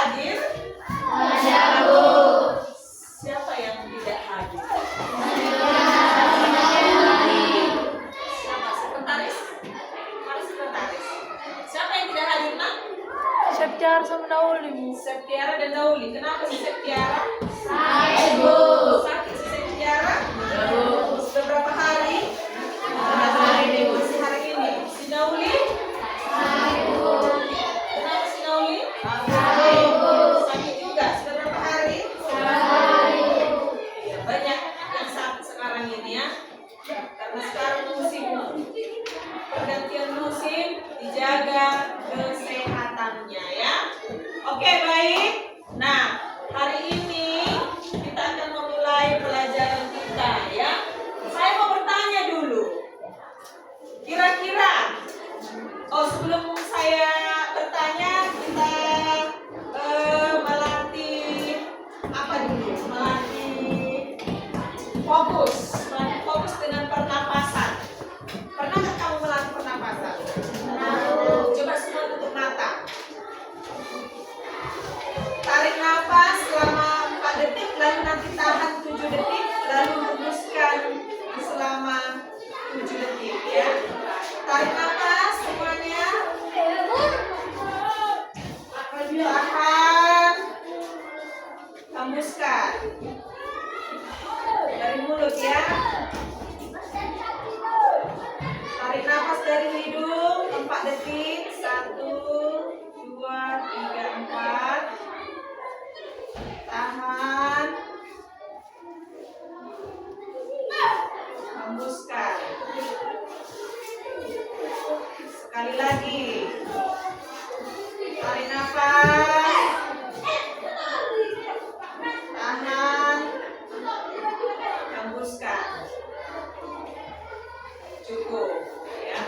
hadir? Ada, Bu. Siapa yang tidak hadir? Siapa? Sekretaris? Mana sekretaris? Siapa yang tidak hadir, Nak? Septiara sama Nauli, Bu. Septiara dan Nauli. Kenapa si Septiara? Sakit, Bu. Sakit si Septiara? Bu. Sudah berapa hari? Beberapa hari, Bu. Si hari ini. Si Nauli? Sakit, Bu. Kenapa si Nauli? Sakit, Bu. Sakit juga. Sudah berapa hari? Sakit, Bu. Ya, banyak yang sakit sekarang ini ya. Karena sekarang musim pergantian musim, dijaga kesehatannya ya. Oke, baik. Nah, hari ini kita akan memulai pelajaran kita ya. Saya mau bertanya dulu. Kira-kira, sebelum saya bertanya, kita melatih apa dulu? Melatih fokus dengan pernapasan. Pernah nggak kamu melatih pernapasan? Coba semua tutup mata. Tarik nafas selama 4 detik, lalu nanti tahan 7 detik, lalu hembuskan selama 7 detik ya. Tarik nafas semuanya. Tahan. Hembuskan. Dari mulut ya. Tarik nafas dari hidung 4 detik. 1, 2, 3, 4. Tahan. Hembuskan. Sekali lagi. Tarik nafas. Tahan. Hembuskan. Cukup ya.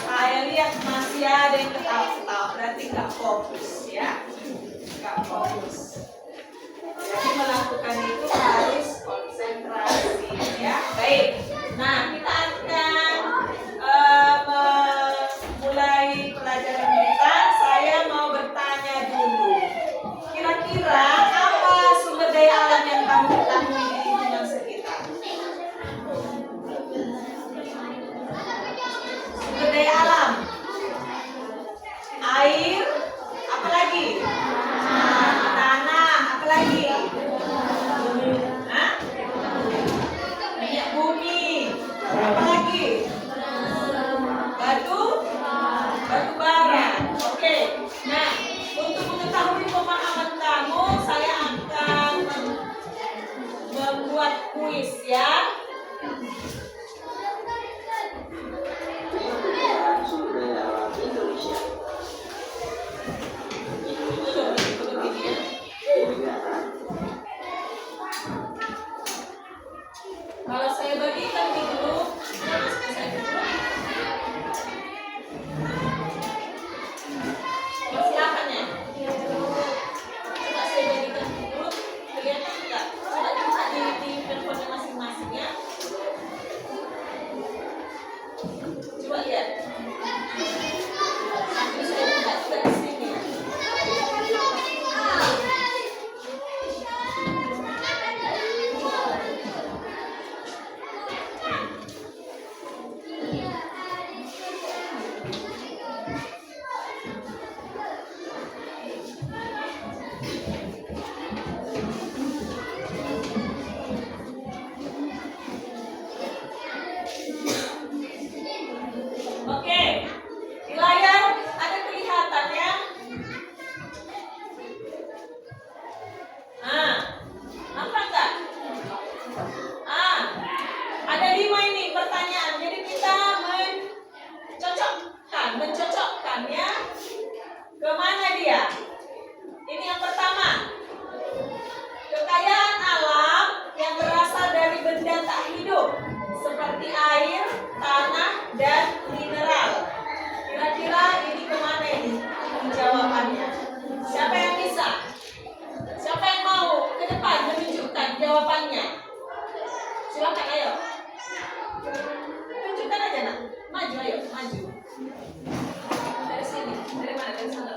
Saya lihat masih ada yang ketawa-ketawa, berarti nggak fokus ya. Nggak fokus. Jadi melakukan itu harus konsentrasi ya. Baik. Nah, kita akan memulai pelajaran kita. Saya mau bertanya dulu. Kira-kira apa sumber daya alam yang kamu ketahui di lingkungan sekitar? Sumber daya alam. Air, apa lagi? Tanah, apa lagi? Hah? Minyak bumi, apa lagi? Batu bara. Oke. Nah, untuk mengetahui pemahaman kamu, saya akan membuat kuis ya. Kalau saya bagikan di grup, saya dulu. Silakan ya. Coba saya bagikan di grup, kelihatan enggak? Coba buka di handphone masing-masing ya. Coba lihat. Sambil saya buka juga di sini. Oke, di layar ada kelihatan ya. Nampak nggak? Ada 5 ini pertanyaan. Jadi kita mencocokkan ya. Kemana dia? Ini yang pertama. Kekayaan alam yang berasal dari benda tak hidup seperti air, tanah, dan mineral. Kira-kira ini kemana ini jawabannya? Siapa yang bisa? Siapa yang mau ke depan menunjukkan jawabannya? Silakan, ayo. Tunjukkan aja, Nak. Maju, ayo, maju. Dari sini. Dari mana? Dari sana.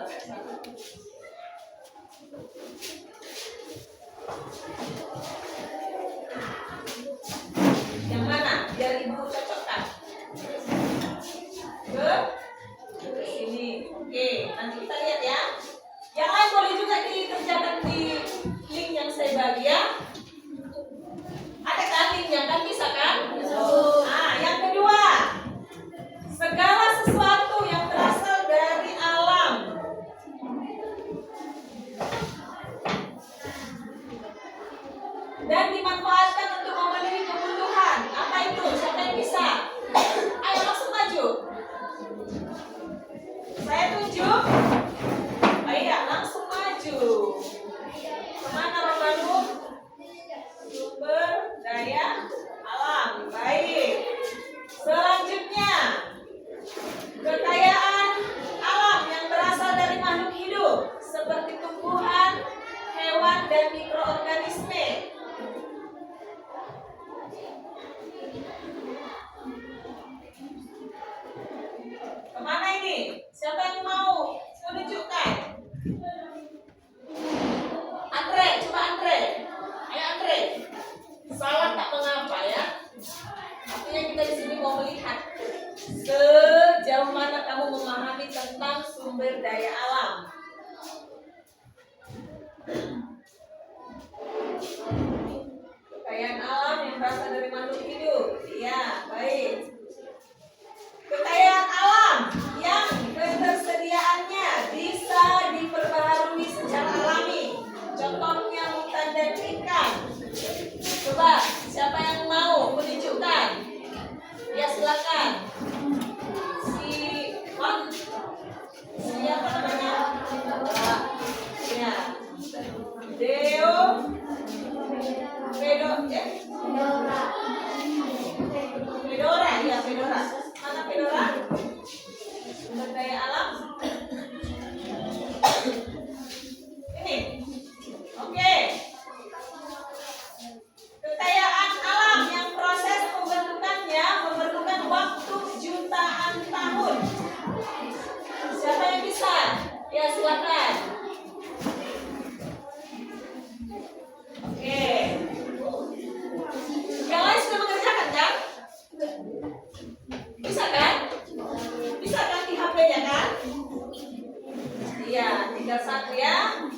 ya.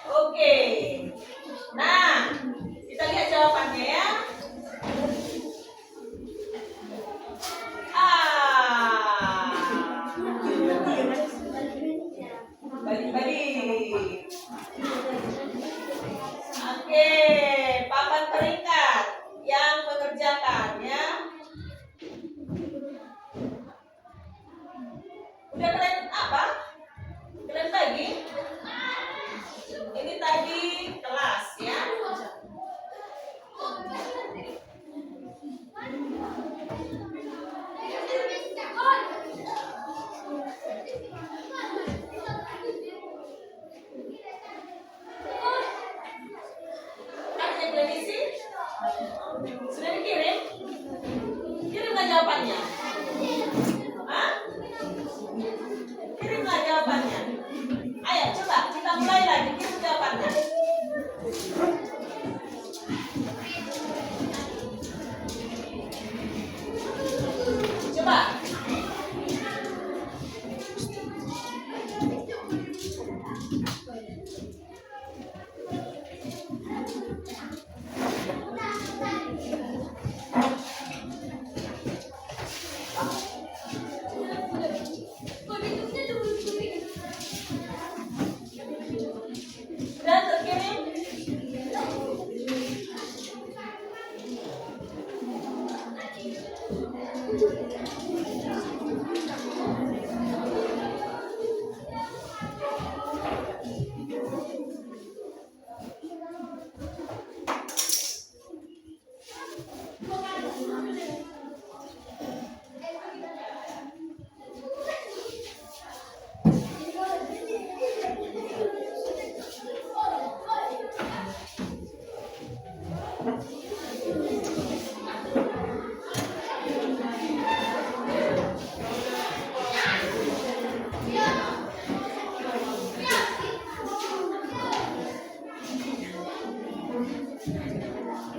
Oke. Nah, kita lihat jawabannya ya. Balik-balik. Oke, papan peringkat yang mengerjakan ya. Udah kalian apa? Kalian bagi? Ini tadi kelas ya. Ada yang kalian isi? Sudah dikirim? Kirimlah jawabannya. Hah? Kirimlah jawabannya. Ayo coba kita mulai lagi, kirim jawabannya. Coba. Sudah terkirim?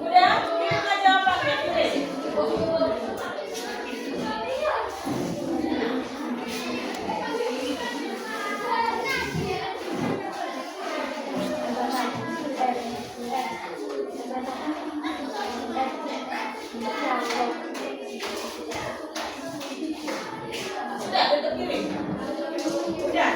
Udah, kirimlah jawabannya, kirim. Sudah, udah terkirim. Udah.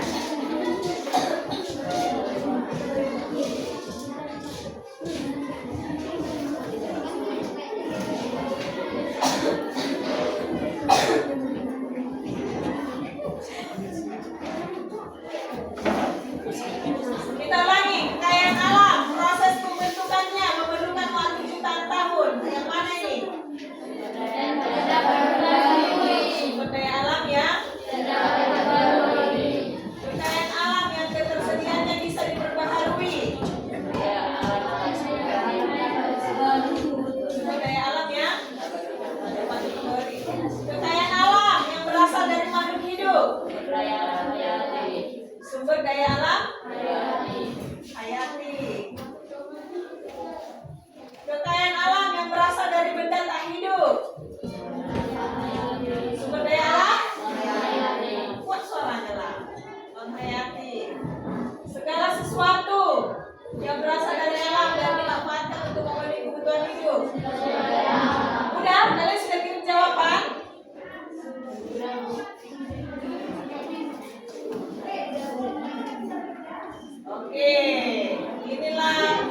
Kita ulangi, kekayaan alam, proses pembentukannya memerlukan waktu jutaan tahun. Yang mana ini? Sumber daya alam ya. Kekayaan alam yang ketersediaannya bisa diperbaharui. Sumber daya alam ya. Kekayaan alam yang berasal dari makhluk hidup. Sumber daya alam hayati. Kekayaan alam yang berasal dari benda tak hidup. Sumber daya alam kuat suaranya lah. Non-hayati. Segala sesuatu yang berasal dari alam dan dimanfaatkan untuk memenuhi kebutuhan hidup. Udah, kalian sudah kirim jawaban? Oke, inilah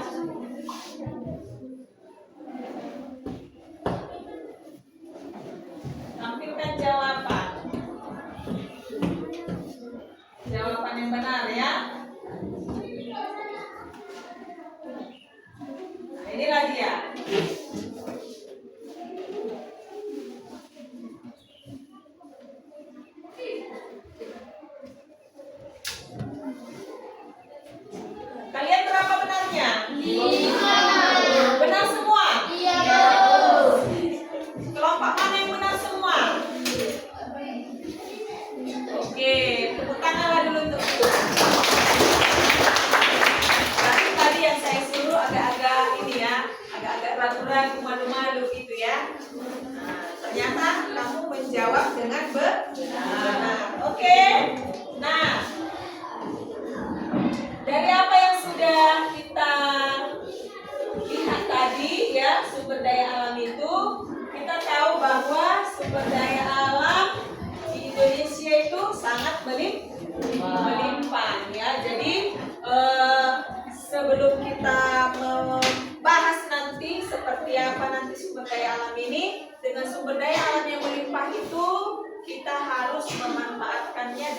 tampilkan jawaban. Jawaban yang benar ya. Nah, inilah dia. Kalian berapa benarnya? 5. Benar semua? Iya. Kelompok mana yang benar semua? Oke, tepuk tanganlah dulu untuk itu. Tapi tadi yang saya suruh agak-agak ini ya, agak-agak ragu-ragu, malu-malu gitu ya. Nah, ternyata kamu menjawab dengan benar. Oke. Nah, dari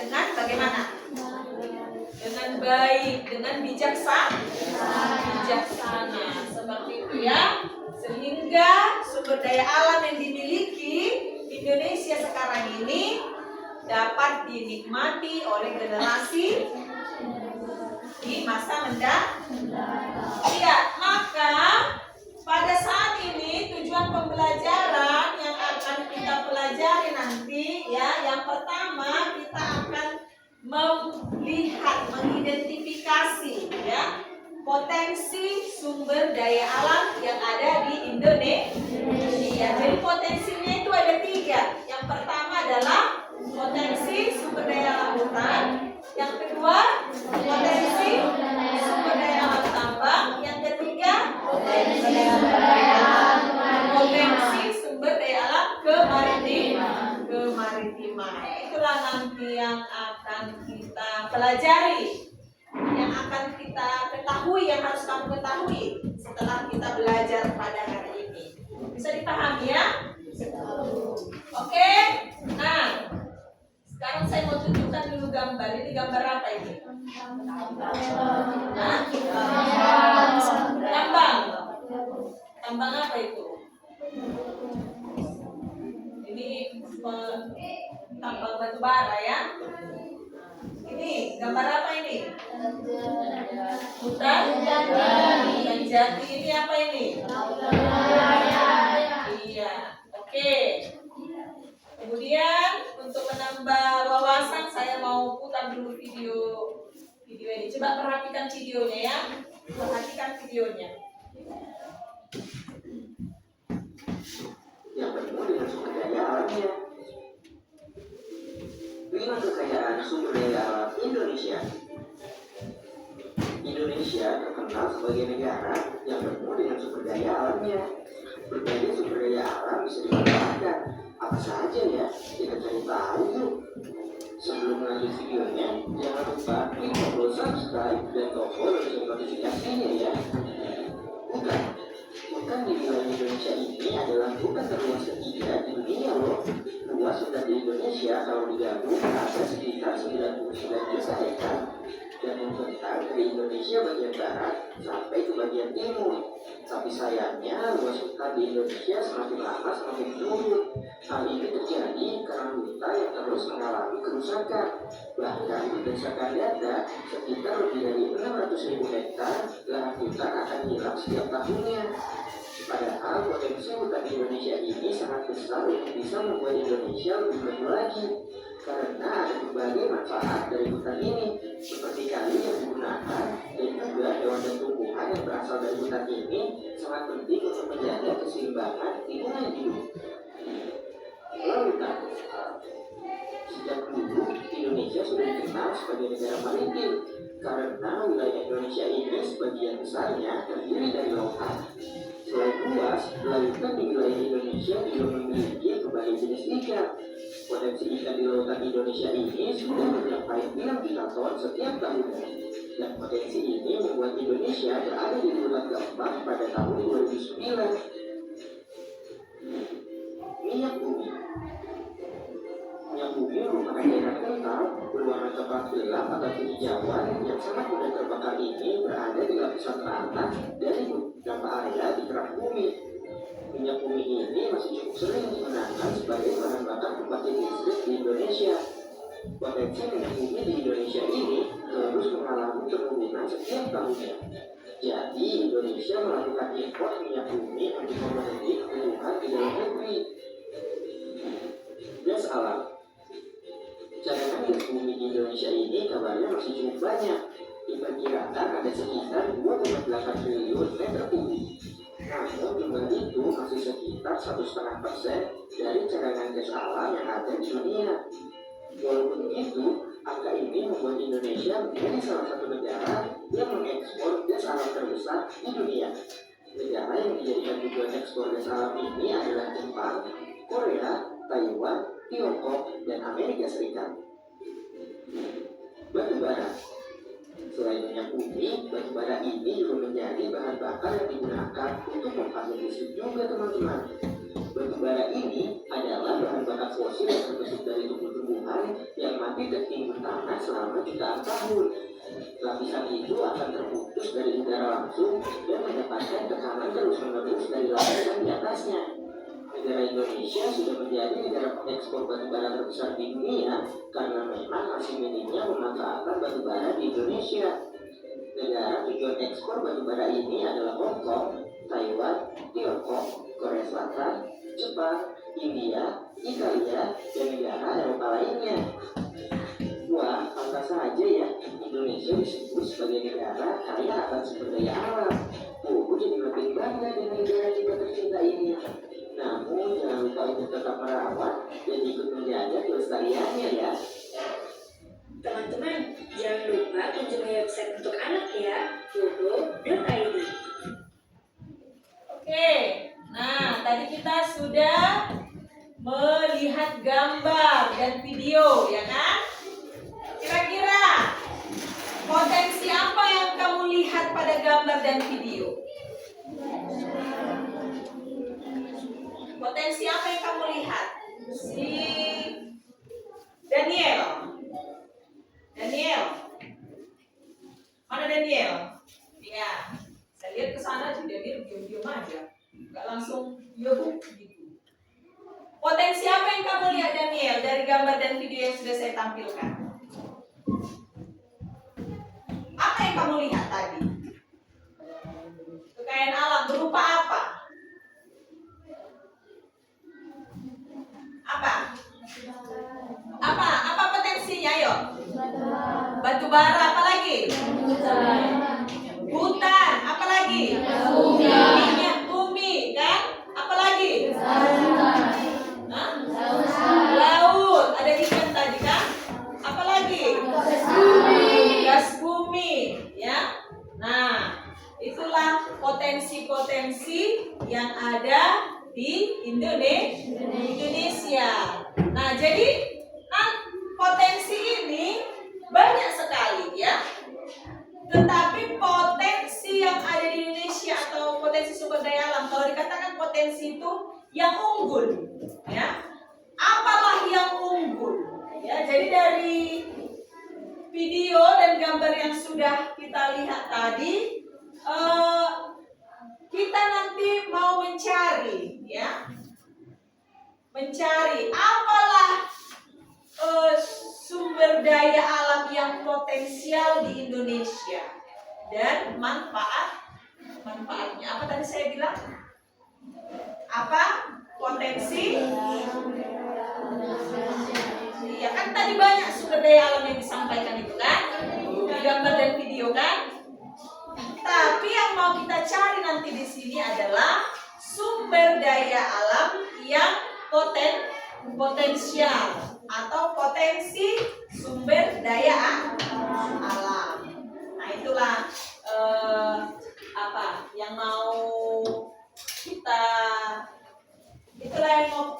dengan bagaimana? Dengan baik, dengan bijaksana, seperti itu ya. Sehingga sumber daya alam yang dimiliki Indonesia sekarang ini dapat dinikmati oleh generasi di masa mendatang. Iya, maka pada saat ini tujuan pembelajaran yang akan kita pelajari nanti ya, yang pertama kita akan melihat, mengidentifikasi ya potensi sumber daya alam yang ada di Indonesia. Jadi potensinya itu ada 3. Yang pertama adalah potensi sumber daya alam hutan. Yang kedua potensi sumber daya alam tambang. Yang ketiga potensi sumber daya alam kemaritiman. Itulah nanti yang akan kita pelajari, yang akan kita ketahui, yang harus kamu ketahui setelah kita belajar pada hari ini. Bisa dipahami ya? Oke? Nah, sekarang saya mau tunjukkan dulu gambar. Ini gambar apa ini? Hah? Tambang. Tambang apa itu? Ini tambang batu bara ya. Ini gambar apa ini? Hutan jati. Ini apa ini? Iya. Oke. Kemudian untuk menambah wawasan saya mau putar dulu video ini. Coba perhatikan videonya ya. Perhatikan videonya. Yang penuh dengan sumber daya alamnya. 5 kekayaan sumber daya alam Indonesia. Indonesia terkenal sebagai negara yang penuh dengan sumber daya alamnya. Berbagai sumber daya alam bisa dimanfaatkan. Apa saja ya? Kita cari tahu yuk. Sebelum lanjut videonya, jangan lupa klik tombol subscribe dan tombol lonceng notifikasinya ya. Hutan di wilayah Indonesia ini adalah hutan terluas ketiga di dunia loh. Luas hutan di Indonesia kalau digabung ada sekitar 99 juta hektar dan membentang dari Indonesia bagian barat sampai ke bagian timur. Tapi sayangnya luas hutan di Indonesia semakin lama semakin menurun. Hal ini terjadi karena hutan yang terus mengalami kerusakan. Bahkan berdasarkan data, sekitar lebih dari 600.000 hektar lahan hutan akan hilang setiap tahunnya. Padahal potensi hutan Indonesia ini sangat besar untuk bisa membuat Indonesia lebih maju lagi. Karena ada berbagai manfaat dari hutan ini, seperti kayu yang digunakan dan juga hewan dan tumbuhan yang berasal dari hutan ini sangat penting untuk menjaga keseimbangan lingkungan hidup. Lautan. Sejak dulu, Indonesia sudah dikenal sebagai negara maritim karena wilayah Indonesia ini sebagian besarnya terdiri dari lautan. Selain luas, lautan di wilayah Indonesia juga memiliki berbagai jenis ikan. Potensi ikan di lautan Indonesia ini sudah mencapai 6 juta ton setiap tahunnya. Dan potensi ini membuat Indonesia berada di urutan keempat pada tahun 2009. Minyak bumi. Minyak bumi merupakan cairan kental berwarna coklat gelap atau kehijauan yang sangat mudah terbakar ini berada di lapisan teratas dari beberapa area di kerak bumi. Minyak bumi ini masih cukup sering digunakan sebagai bahan bakar pembangkit listrik di Indonesia. Potensi minyak bumi di Indonesia ini terus mengalami penurunan setiap tahunnya. Jadi Indonesia melakukan impor minyak bumi untuk memenuhi kebutuhan di dalam negeri. Gas alam. Cadangan gas bumi di Indonesia ini kabarnya masih cukup banyak. Diperkirakan ada sekitar 2,8 triliun meter kubik. Namun jumlah itu masih sekitar 1,5% dari cadangan gas alam yang ada di dunia. Walaupun begitu, angka ini membuat Indonesia menjadi salah satu negara yang mengekspor gas alam terbesar di dunia. Negara yang dijadikan tujuan ekspor gas alam ini adalah Jepang, Korea, Taiwan, Tiongkok, dan Amerika Serikat. Batu bara. Selain minyak bumi, batu bara ini juga menjadi bahan bakar yang digunakan untuk membangkit listrik juga teman-teman. Batubara ini adalah bahan bakar fosil yang terbentuk dari tumbuh-tumbuhan yang mati tertimbun tanah selama jutaan tahun. Lapisan itu akan terputus dari udara langsung dan mendapatkan tekanan terus-menerus dari lapisan di atasnya. Negara Indonesia sudah menjadi negara pengekspor batubara terbesar di dunia karena memang masih minimnya pemanfaatan batubara di Indonesia. Negara tujuan ekspor batubara ini adalah Hong Kong, Taiwan, Tiongkok, Korea Selatan, Jepang, India, Italia, dan negara Eropa lainnya. Wah, pantas saja ya Indonesia disebut sebagai negara kaya akan sumber daya alam. Jadi lebih bangga dengan negara kita tercinta ini. Namun jangan lupa untuk tetap merawat dan ikut menjaga kelestariannya ya. Teman-teman, jangan lupa kunjungi website untuk anak ya, bobo.id. Oke, nah tadi kita sudah melihat gambar dan video, ya kan? Kira-kira potensi apa yang kamu lihat pada gambar dan video? Potensi apa yang kamu lihat? Si Daniel. Mana Daniel? Ya, saya lihat ke sana juga dia diam-diam aja, nggak langsung gitu. Potensi apa yang kamu lihat Daniel dari gambar dan video yang sudah saya tampilkan? Apa yang kamu lihat tadi? Kekayaan alam berupa apa? Apa potensinya? Ayo. Batu bara, apa lagi? Hutan, apa lagi? Minyak bumi, kan? Apa lagi? Laut, ada ikan tadi kan? Apa lagi? Gas bumi, ya. Nah, itulah potensi-potensi yang ada di Indonesia. Nah, jadi potensi ini banyak sekali ya. Tetapi potensi yang ada di Indonesia atau potensi sumber daya alam, kalau dikatakan potensi itu yang unggul, ya. Apalah yang unggul? Ya, jadi dari video dan gambar yang sudah kita lihat tadi, kita nanti mau mencari, ya, mencari apalah sumber daya alam yang potensial di Indonesia dan manfaatnya. Apa tadi saya bilang? Apa potensi? Iya kan tadi banyak sumber daya alam yang disampaikan itu kan, di gambar dan video kan. Tapi yang mau kita cari nanti di sini adalah sumber daya alam yang potensial atau potensi sumber daya alam. Nah itulah yang mau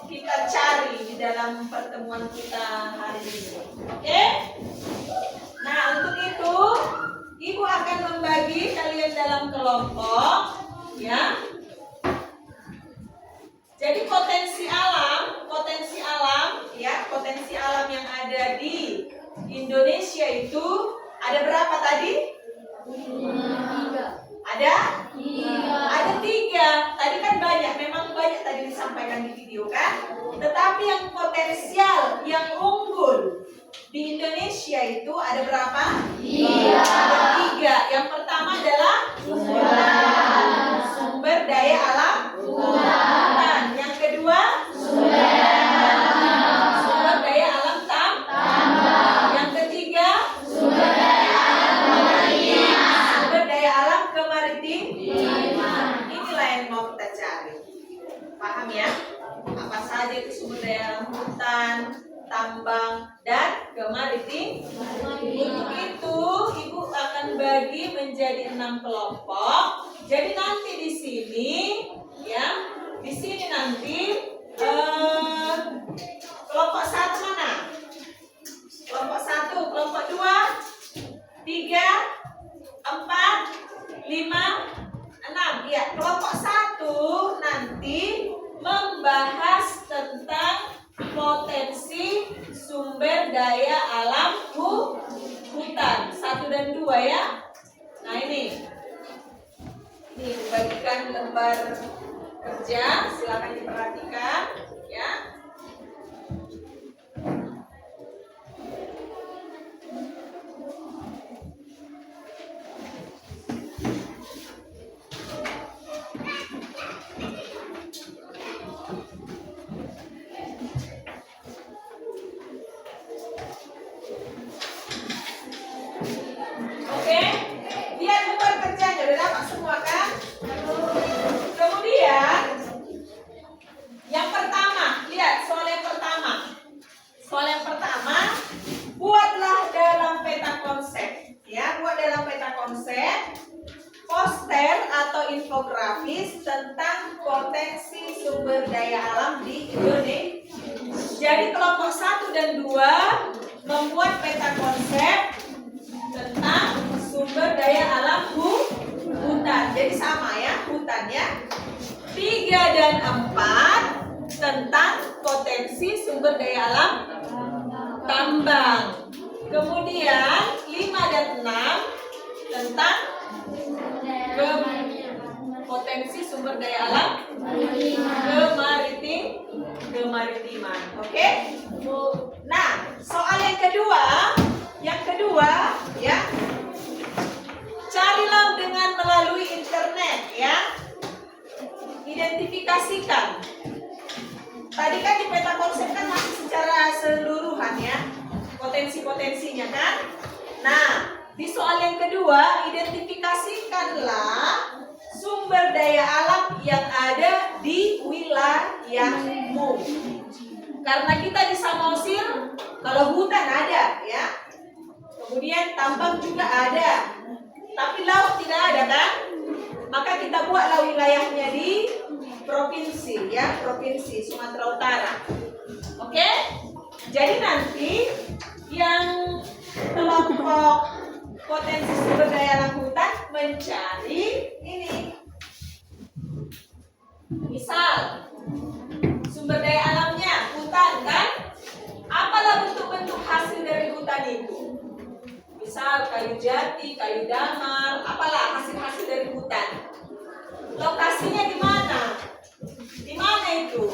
kita cari di dalam pertemuan kita hari ini. Oke? Nah untuk itu Ibu akan membagi kalian dalam kelompok, ya. Jadi potensi alam yang ada di Indonesia itu ada berapa tadi? Ada 3. Tadi kan banyak, memang banyak tadi disampaikan di video kan. Tetapi yang potensial, yang unggul di Indonesia itu ada berapa? Ada 3. Yang pertama adalah sumber daya alam hutan. Yang kedua sumber daya alam tambang. Yang ketiga sumber daya alam kemaritiman. Inilah yang mau kita cari. Paham ya? Apa saja itu sumber daya alam hutan, tambang, dan kemaritiman. Untuk itu, Ibu akan bagi menjadi 6 kelompok. Jadi nanti di sini, ya, di sini nanti kelompok 1 mana? Kelompok 1, kelompok 2, 3, 4, 5, 6. Ya, kelompok 1 nanti membahas gambar kerja, silakan diperhatikan ya. Oke, lihat gambar kerjanya udah dapat semua kan? Kemudian yang pertama, lihat soal yang pertama. Soal yang pertama, buatlah dalam peta konsep. Ya, buat dalam peta konsep poster atau infografis tentang potensi sumber daya alam di Indonesia. Jadi kelompok 1 dan 2 membuat peta konsep tentang sumber daya alam hutan. Jadi sama ya, hutan ya. 3 dan 4 tentang potensi sumber daya alam tambang. Kemudian 5 dan 6 tentang potensi sumber daya alam kemaritiman. Oke? Nah, soal yang kedua ya. Carilah dengan melalui internet ya. Identifikasikan. Tadi kan di peta konsep kan masih secara seluruhan ya. Potensi-potensinya kan. Nah, di soal yang kedua, identifikasikanlah sumber daya alam yang ada di wilayahmu. Karena kita di Samosir, kalau hutan ada ya. Kemudian tambang juga ada. Tapi laut tidak ada kan? Maka kita buatlah wilayahnya di provinsi ya, provinsi Sumatera Utara. Oke? Jadi nanti yang kelompok potensi sumber daya alam hutan mencari ini. Misal sumber daya alamnya hutan kan? Apalah bentuk-bentuk hasil dari hutan itu? Misal kayu jati, kayu damar, apalah hasil-hasil dari hutan. Lokasinya di mana? Di mana itu?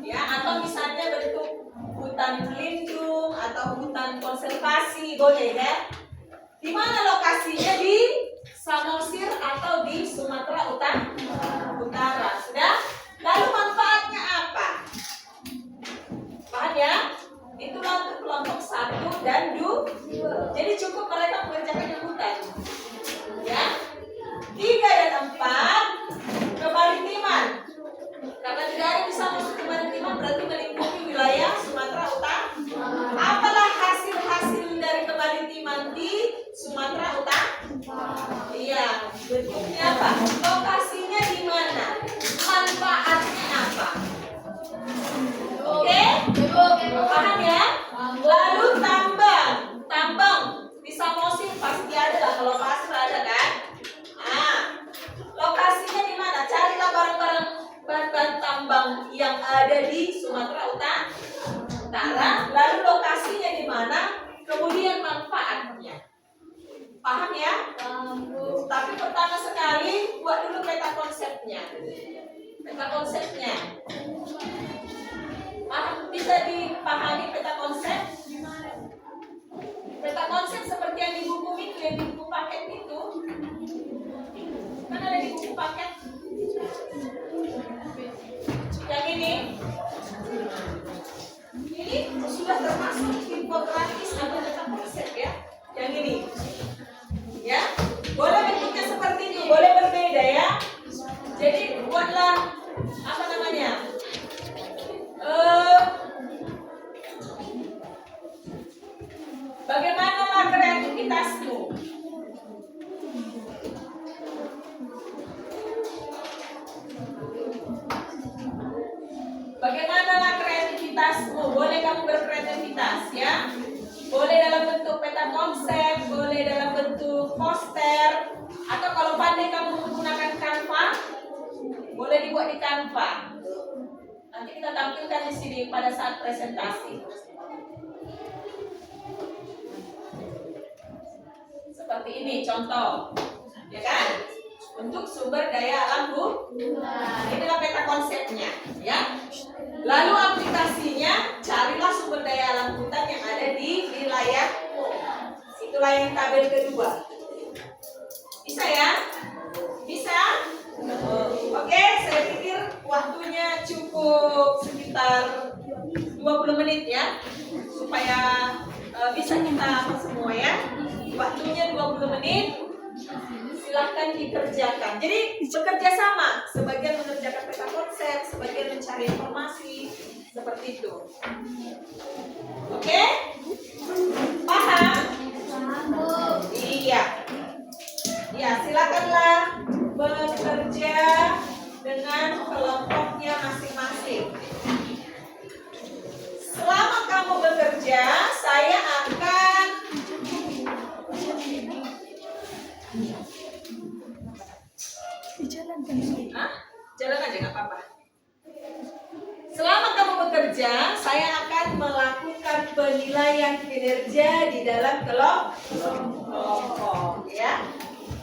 Ya, atau misalnya bentuk hutan lindung atau hutan konservasi, boleh ya? Di mana lokasinya? Di Samosir atau di Sumatera Utara. Sudah? Lalu manfaatnya apa? Paham ya? Itulah untuk kelompok 1 dan 2. Jadi cukup mereka mengerjakan yang hutan. Ya. 3 dan 4 kemaritiman. Karena tidak ada di Samosir kemaritiman berarti melingkupi wilayah Sumatera Utara. Apalah hasil-hasil dari kemaritiman di Sumatera Utara? Iya, bentuknya apa? Lokasinya di mana? Manfaatnya apa? Oke? Paham ya? Lalu tambang di Samosir pasti ada lah, kalau pasir ada kan? Nah, lokasinya di mana? Carilah barang-barang tambang yang ada di Sumatera Utara. Lalu lokasinya di mana? Kemudian manfaatnya. Paham ya? Tapi pertama sekali buat dulu peta konsepnya. Peta konsepnya. Bisa dipahami peta konsep? Peta konsep seperti yang di buku itu, yang di buku paket itu. Kan ada di buku paket? Yang ini? Ini sudah termasuk infografis atau peta konsep ya? Yang ini. Ya, boleh bentuknya seperti ini, boleh berbeda ya. Jadi buatlah apa namanya? Bagaimanalah kreativitasmu? Bagaimanalah kreativitasmu? Boleh kamu berkreativitas ya? Boleh dalam bentuk peta konsep, boleh dalam bentuk poster, atau kalau pandai kamu menggunakan Canva, boleh dibuat di Canva. Nanti kita tampilkan di sini pada saat presentasi. Seperti ini contoh, ya kan? untuk sumber daya alam inilah peta konsepnya, ya. Lalu aplikasinya, carilah sumber daya alam hutan yang ada di wilayah. Itulah yang tabel kedua. Bisa ya? Bisa? Oke, saya pikir waktunya cukup sekitar 20 menit ya, supaya bisa kita apa semua ya. Waktunya 20 menit. Silahkan dikerjakan. Jadi bekerja sama, sebagian mengerjakan peta konsep, sebagian mencari informasi, seperti itu. Oke? Paham? Iya. Ya, silakanlah bekerja dengan kelompoknya masing-masing. Selama kamu bekerja, saya akan jalan aja nggak apa-apa. Selama kamu bekerja, saya akan melakukan penilaian kinerja di dalam kelompok, ya.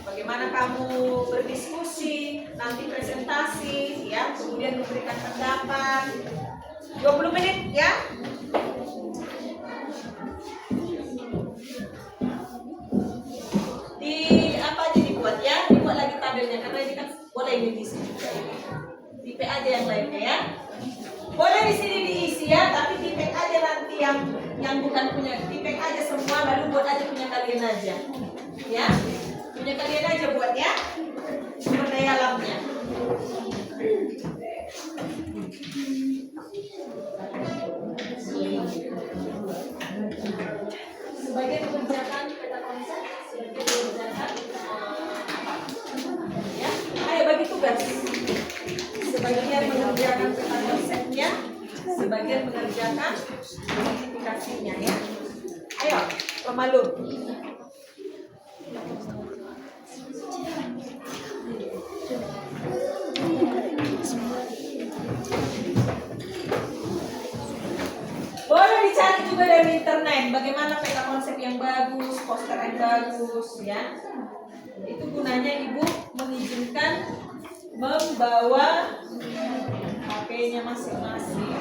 Bagaimana kamu berdiskusi, nanti presentasi, ya, kemudian memberikan pendapat. 20 menit, ya. Di apa aja dibuat ya? Dibuat lagi tabelnya karena ini kan boleh ini diisi juga ini. Tipe aja yang lainnya ya. Boleh di sini diisi ya, tapi tipe aja nanti yang bukan punya, tipe aja semua lalu buat aja punya kalian aja. Ya. Punya kalian aja buat ya. Sumber daya alamnya. Sebagian mengerjakan peta konsep, sebagian mengerjakan ya. Ayo bagi tugas. Sebagian mengerjakan peta konsepnya, sebagian mengerjakan identifikasinya ya. Ayo, pemalu. Boleh dicari juga dari internet bagaimana peta konsep yang bagus, poster yang bagus ya. Itu gunanya ibu mengizinkan membawa HP-nya masing-masing.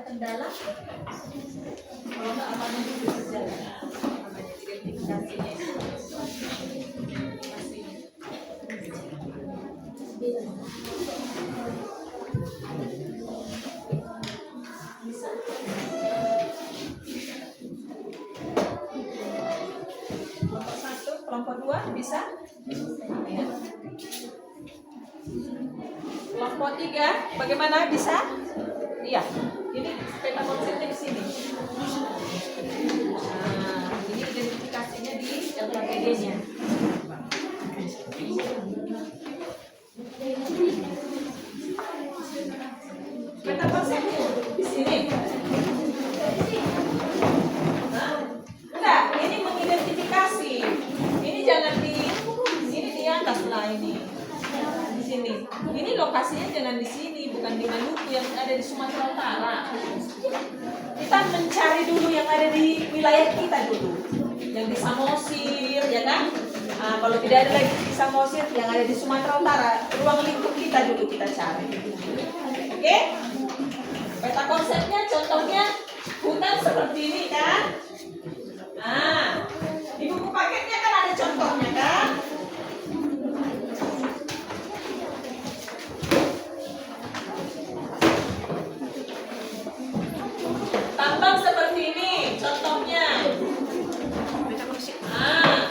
Kendala kalau nggak amannya itu berjalan namanya identifikasinya bisa kelompok 1, kelompok 2 bisa ya. Kelompok 3 bagaimana bisa? Iya, ini peta konsepnya di sini. Nah, ini identifikasinya di LKPD-nya. Peta konsepnya di sini. Nah, enggak, ini mengidentifikasi. Ini jangan di atas lah ini. Di sini. Ini lokasinya jangan di sini, bukan di Maluku yang ada di Sumatera Utara. Kita mencari dulu yang ada di wilayah kita dulu. Yang di Samosir, ya kan? Nah, kalau tidak ada lagi di Samosir, yang ada di Sumatera Utara, ruang lingkup kita dulu kita cari. Oke? Peta konsepnya contohnya hutan seperti ini kan? Nah, di buku paketnya kan ada contohnya kan? Tambang seperti ini contohnya. Ah.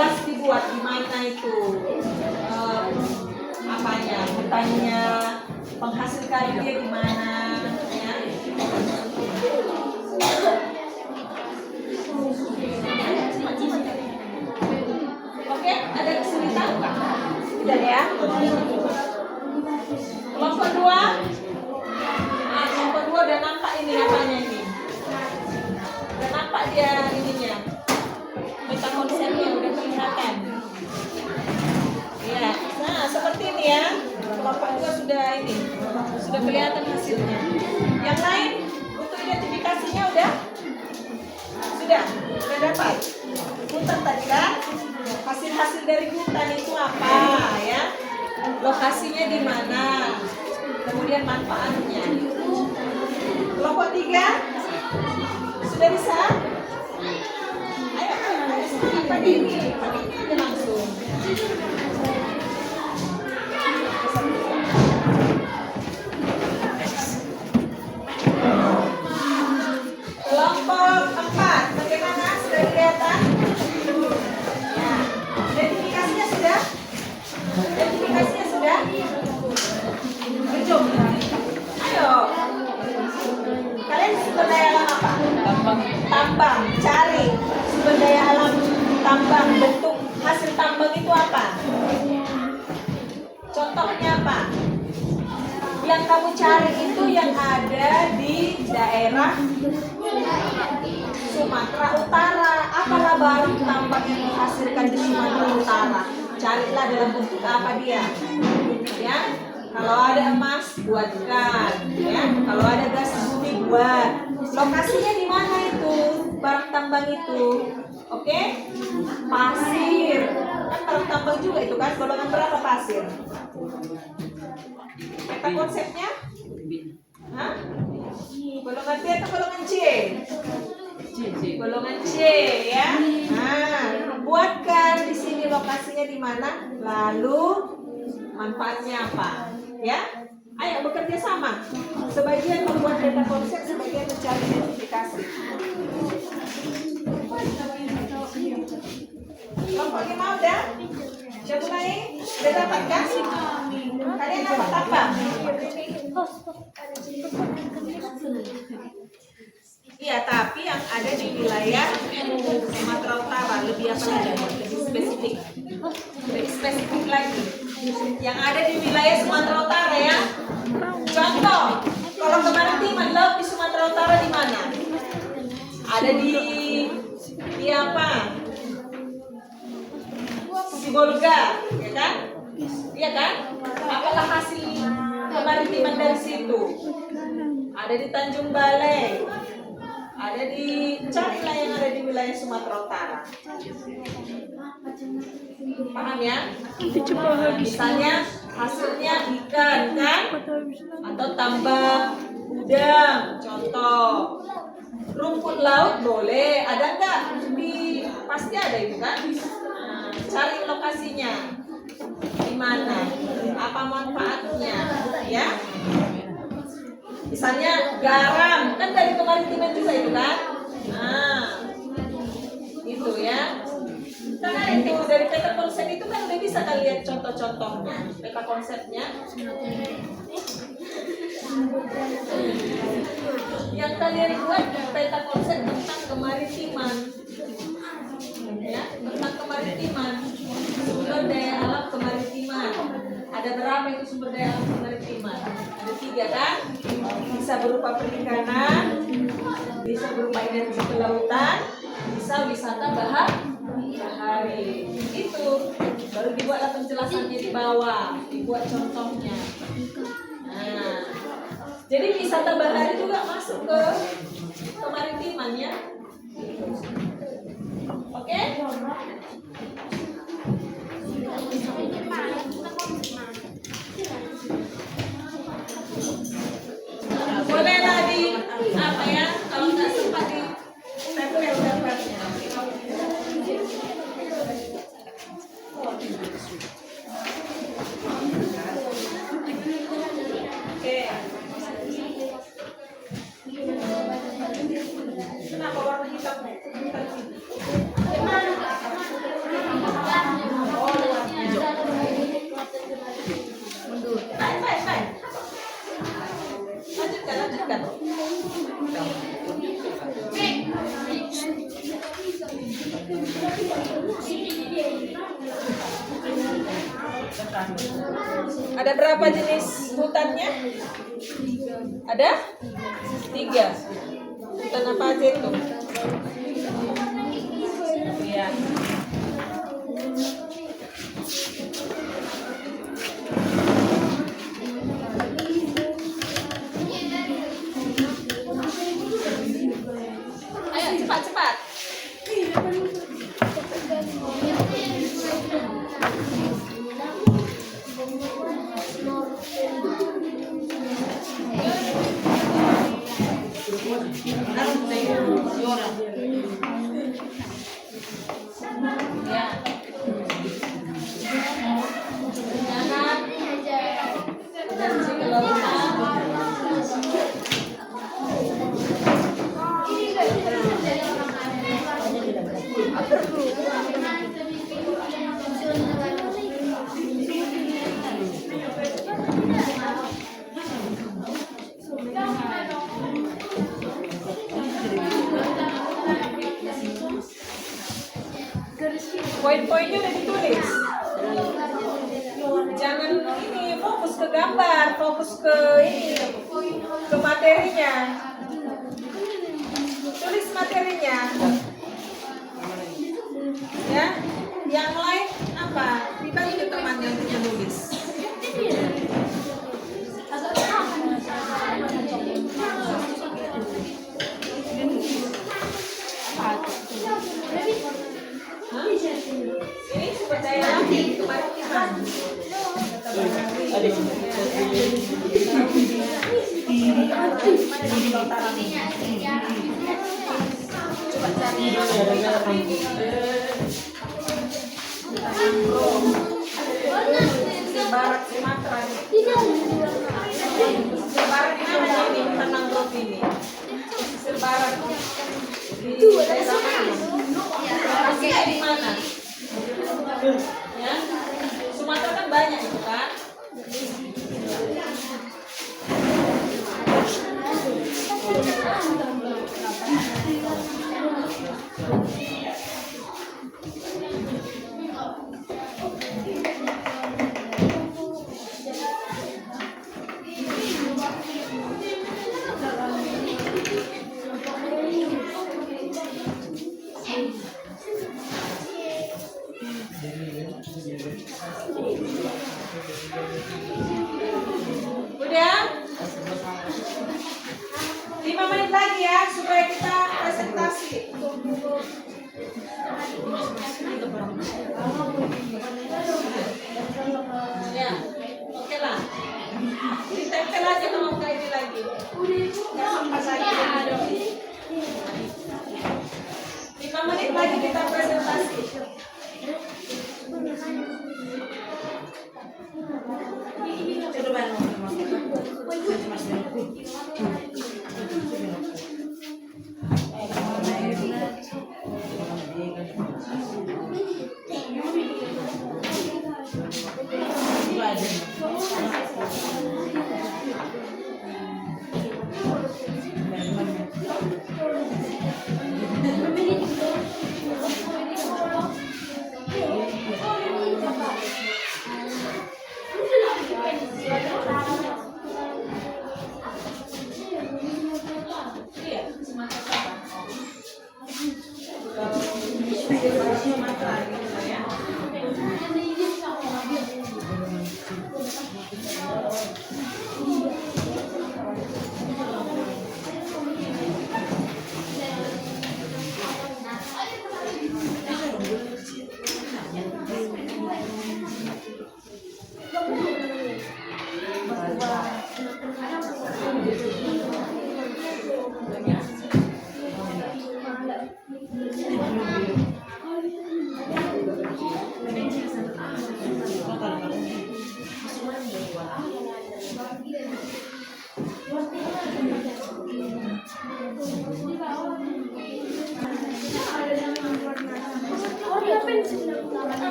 jelas dibuat di mana itu apanya, hutannya, penghasil kayu dia di mana, ya. Oke, ada kesulitan? Tidak ya? Kelompok 2. Kelompok 2 udah nampak ini apanya ini? Udah nampak dia ininya? Peta konsepnya udah kelihatan. Ya, nah seperti ini ya. Kelompok 2 sudah ini, sudah kelihatan hasilnya. Yang lain untuk identifikasinya udah dapat. Hutan tadi kan? Hasil-hasil dari hutan itu apa ya? Lokasinya di mana? Kemudian manfaatnya. Kelompok 3 sudah bisa? Ayo, pagi ini aja langsung. Kelompok 4, bagaimana? Sudah kelihatan? Ya. Identifikasinya sudah? Identifikasinya sudah? Kejom. Ayo. Kalian sumber daya alam apa? Tambang. Cari sumber daya alam tambang. Bentuk hasil tambang itu apa? Contohnya apa? Yang kamu cari itu yang ada di daerah Sumatera Utara. Apalah barang tambang yang dihasilkan di Sumatera Utara? Carilah dalam bentuk apa dia, ya. Kalau ada emas, buatkan, ya. Kalau ada gas bumi, buat. Lokasinya di mana itu barang tambang itu? Oke? Pasir. Kan barang tambang juga itu kan. Golongan berapa pasir? Peta konsepnya? Hah? Golongan B atau golongan C? Golongan C ya. Nah, buatkan di sini lokasinya di mana, lalu manfaatnya apa, ya? Ayo bekerja sama. Sebagian membuat data konsep, sebagian mencari identifikasi. Kelompok 5 udah? Sudah mulai? Sudah dapat kan? Kalian dapat apa? Iya, tapi yang ada di wilayah Sumatera Utara lebih apa lagi? Lebih spesifik. Lebih spesifik lagi. Yang ada di wilayah Sumatera Utara ya. Contoh, kalau kemaritiman laut di Sumatera Utara di mana? Ada di apa? Sibolga, ya kan? Iya kan? Apalah hasil kemaritiman dari situ? Ada di Tanjung Balai. Ada di, carilah yang ada di wilayah Sumatera Utara. Paham ya? Misalnya hasilnya ikan kan? Atau tambang udang, contoh. Rumput laut boleh, ada nggak? Pasti ada itu kan? Nah, cari lokasinya di mana, apa manfaatnya, ya? Misalnya garam, kan dari kemaritiman juga itu kan? Nah, itu ya. Karena itu dari peta konsep itu kan udah bisa kalian lihat contoh-contohnya, peta konsepnya. Yang kalian buat peta konsep tentang kemaritiman, ya, tentang kemaritiman, sumber daya alam kemaritiman. Ada berapa itu sumber daya alam kemaritiman? Ada 3 kan? Bisa berupa perikanan, bisa berupa energi kelautan, bisa wisata bahari. Itu baru dibuatlah penjelasannya di bawah, dibuat contohnya. Nah, jadi wisata bahari juga masuk ke kemaritiman ya. Oke? Bolehlah di apa ya, kalau nggak sempat di tempel gambarnya. Oke. Kenapa warna hitam? Ada berapa jenis hutannya? Ada? 3. Hutan apa aja itu? Iya. Ayo cepat-cepat. Ya. Jangan berhenti ke lautan. Poin-poinnya udah ditulis. Jangan ini fokus ke gambar, fokus ke ini, ke materinya. Tulis materinya. Ya, yang lain apa? Dibagi ke temannya untuk menulis. Ini percaya lagi kebatinan. Coba cari Barat Sumatera. Barat di mana ini? Mangrove ini. Barat di daerah mana? Lokasinya di mana? Ya, Sumatera kan banyak itu kan. Udah? 5 menit lagi ya supaya kita presentasi. Ya, oke lah. Ditempel aja kalau kayak ini lagi. Nggak sempat lagi. 5 menit lagi kita presentasi.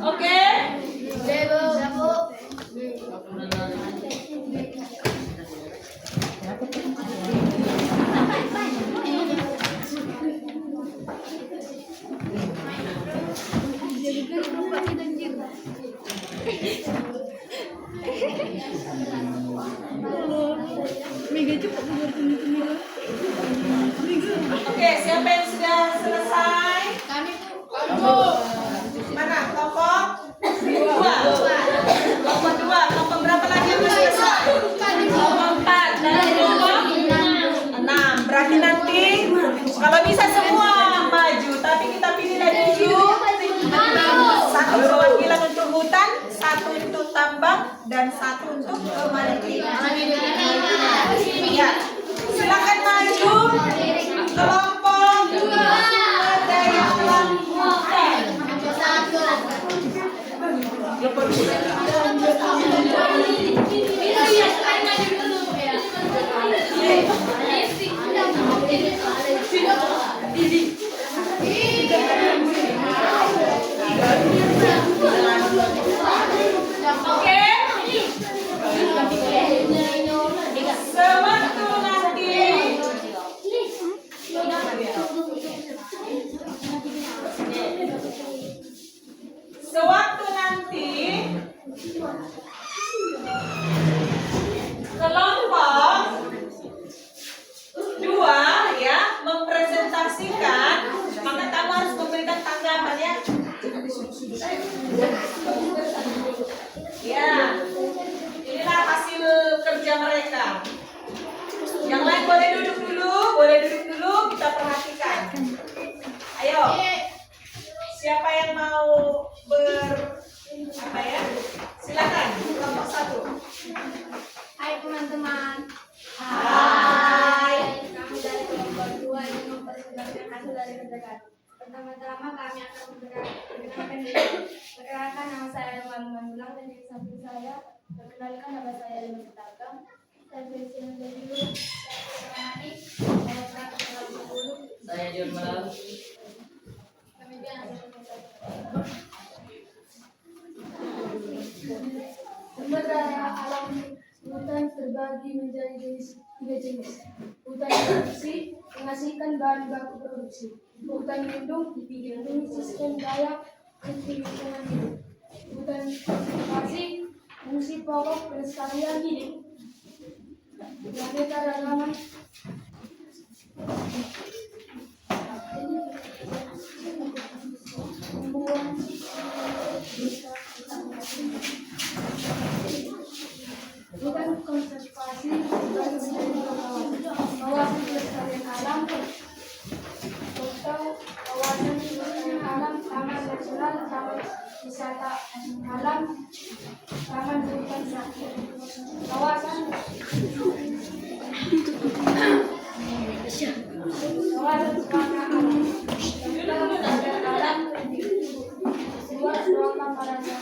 Oke? Oke, siapa yang sudah selesai? Mana? Kelompok dua. Kelompok dua. Kelompok berapa lagi yang belum selesai? Kelompok 4 dan kelompok 6. Berarti nanti kalau bisa semua maju, tapi kita pilih dari 7. Satu perwakilan untuk hutan, satu untuk tambang, dan satu untuk kemaritiman. Ya, silakan maju. Kelompok 2 daya alam hutan. Oke. Sewaktu nanti kelompok 2 ya mempresentasikan, maka kamu harus memberikan tanggapan ya. Ya, inilah hasil kerja mereka. Yang lain boleh duduk dulu, kita perhatikan. Ayo, siapa yang mau silakan, kelompok 1. Hai teman-teman. Hai. Kami dari kelompok 2 yang mempresentasikan hasil dari kerja kami. Pertama-tama kami akan memperkenalkan diri. Perkenalkan, nama saya Irwan Manulang dan di samping saya perkenalkan nama saya Lima Petagam. Saya presiden dari dulu. Saya Mani. Saya 190. Saya John Malam. Kemudian sumber daya alam hutan terbagi menjadi 3 jenis. Hutan produksi menghasilkan bahan baku produksi. Hutan lindung dilindungi sistem daya lingkungan hidup. Hutan konservasi fungsi pokok pelestarian hidup. Aneka ragaman bukan konservasi kawasan pelestarian alam atau kawasan pelestarian alam, taman nasional, taman wisata alam, taman hutan kawasan warna alam, luas ruang parasat.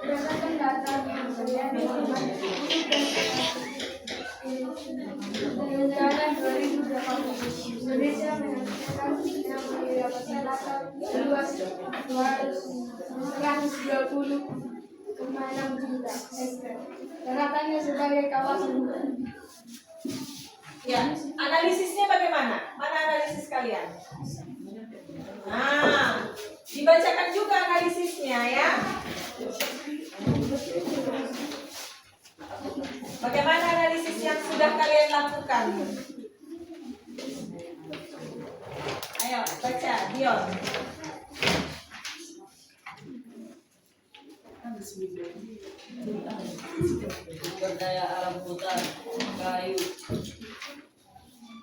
Berdasarkan data Kementerian Lingkungan Kementerian 2018, Indonesia menentukan yang memiliki data luas 120,6 juta hektar. Daratannya sebagai kawasan hutan. Ya, analisisnya bagaimana? Mana analisis kalian? Nah, dibacakan juga analisisnya ya. Bagaimana analisis yang sudah kalian lakukan? Ayo, baca, Dion. Sumber daya alam hutan, kayu,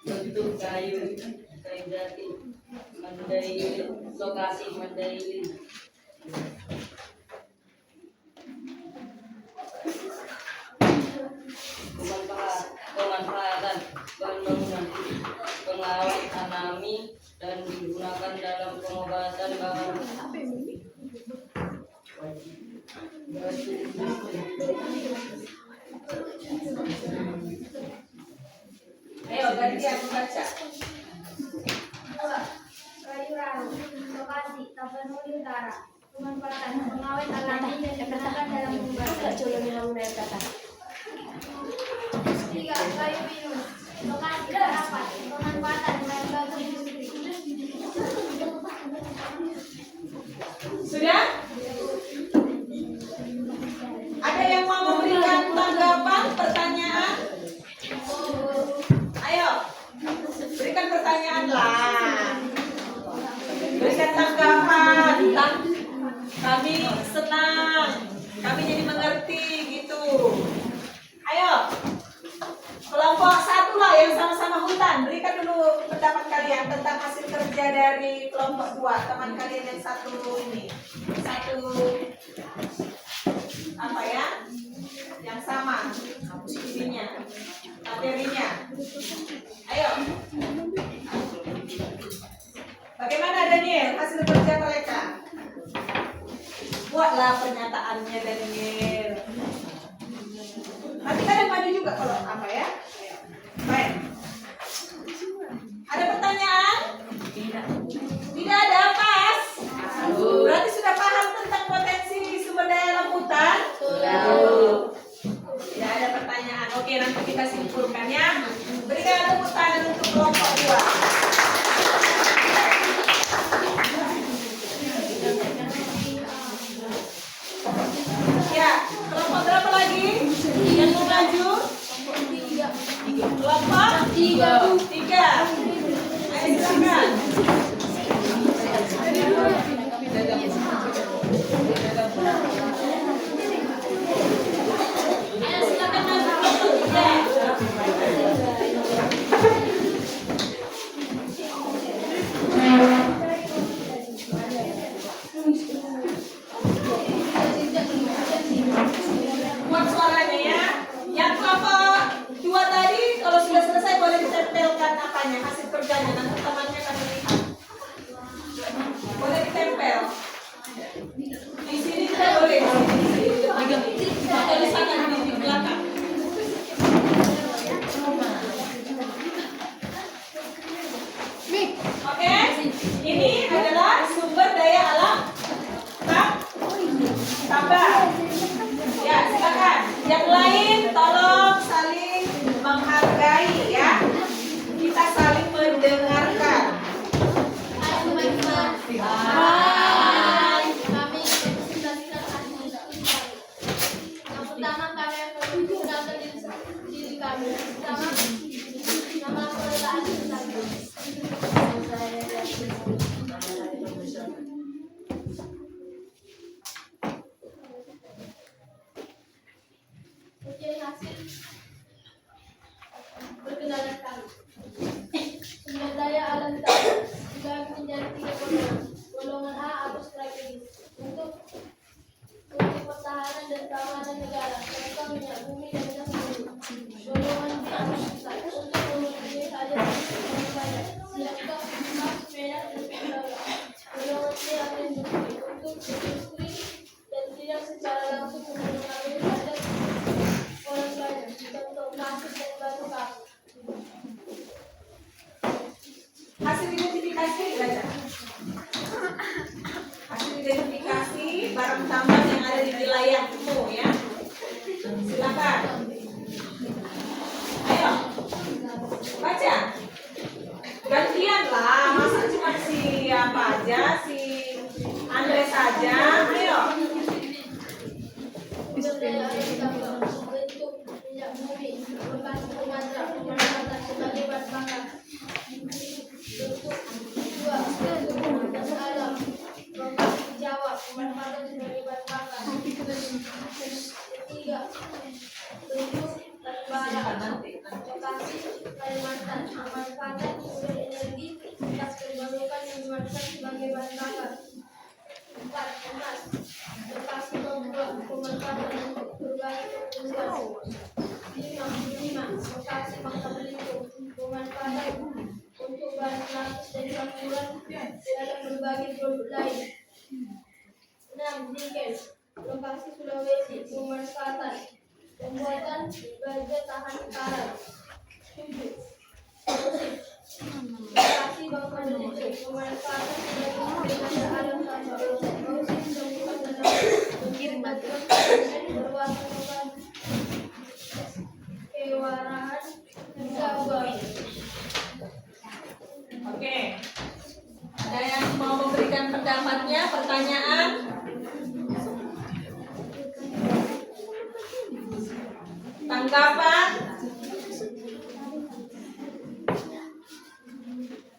bentuk kayu jati, Mandailing, lokasi Mandailing. Pemanfaatan bahan bangunan, pengawet tanami dan digunakan dalam pengobatan bahan. Ayo, gantian membaca. Kayu raru, lokasi Tapanuli Utara, pemanfaatan pengawet alami dan digunakan dalam pembuatan. 3. Kayu pinus, lokasi Harapan, pemanfaatan bahan baku industri. 4. Tantang. Kami senang. Kami jadi mengerti gitu. Ayo. Kelompok 1 lah yang sama-sama hutan. Berikan dulu pendapat kalian tentang hasil kerja dari kelompok 2. Teman kalian yang satu ini. Satu apa ya? Yang sama ininya, materinya. Ayo. Bagaimana Daniel hasil kerja mereka? Buatlah pernyataannya Daniel. Nanti kalian maju juga kalau apa ya? Baik. Ada pertanyaan? Tidak ada, pas. Berarti sudah paham tentang potensi sumber daya alam hutan? Sudah. Tidak ada pertanyaan. Oke, nanti kita simpulkan ya. Berikan tepuk tangan untuk kelompok 2. Ya, kelompok berapa lagi? Yang mau maju? Kelompok 3. Ayo silakan. Ayo silakan maju kelompok 3. Buat suaranya ya. Yang kelompok 2 tadi kalau sudah selesai boleh ditempelkan apanya hasil kerjanya, nanti temannya akan melihat. Boleh ditempel. Di sini tidak boleh. Atau di sana di belakang. Oke, ini adalah sumber daya alam tambah. Ya, silakan. Yang lain tolong saling menghargai ya. Kita saling mendengarkan. Hai. Kami presentasikan hasil studi kami. Yang pertama kami akan memperkenalkan diri kami. Pertama, nama perusahaan kami. Jadi hasil perkenalan kami. Sumber daya alam kita dibagi menjadi 3 golongan. Golongan A atau strategis untuk pertahanan dan keamanan negara, contoh minyak bumi dan gas bumi. Golongan B atau pusat untuk memenuhi hajat masyarakat, siapkan emas, perak dan tembaga. Golongan C atau industri untuk industri dan tidak secara langsung memenuhi hajat orang banyak, contoh pasir dan batu kayu. Hasil identifikasi baca. Hasil identifikasi barang tambang yang ada di wilayahmu ya. Silakan. Ayo. Baca. Gantian lah, masa cuma si apa aja, si Andre saja. Ayo. Sumber daya alam tambang bentuk minyak bumi, bekas pemanfaatan pemanfaatan sebagai bahan bakar. Bentuk 2, bentuk gas alam, lokasi Jawa, pemanfaatan sebagai bahan bakar. 3, bentuk batubara, lokasi Kalimantan, pemanfaatan sumber energi gas terbarukan yang dimanfaatkan sebagai bahan bakar. 4, emas, lokasi pemanfaatan untuk berbagai keperluan. 5, lokasi Bangka Belitung, pemanfaatan untuk bahan pelapis dan campuran dalam berbagai produk lain. 6, nikel, lokasi Sulawesi, pemanfaatan pembuatan baja tahan karat. 7, lokasi Bangka Belitung, pemanfaatan sebagai sumber alam tambang. Berwarna kewarahan Jawa. Oke. Ada yang mau memberikan pendapatnya, pertanyaan? Tanggapan?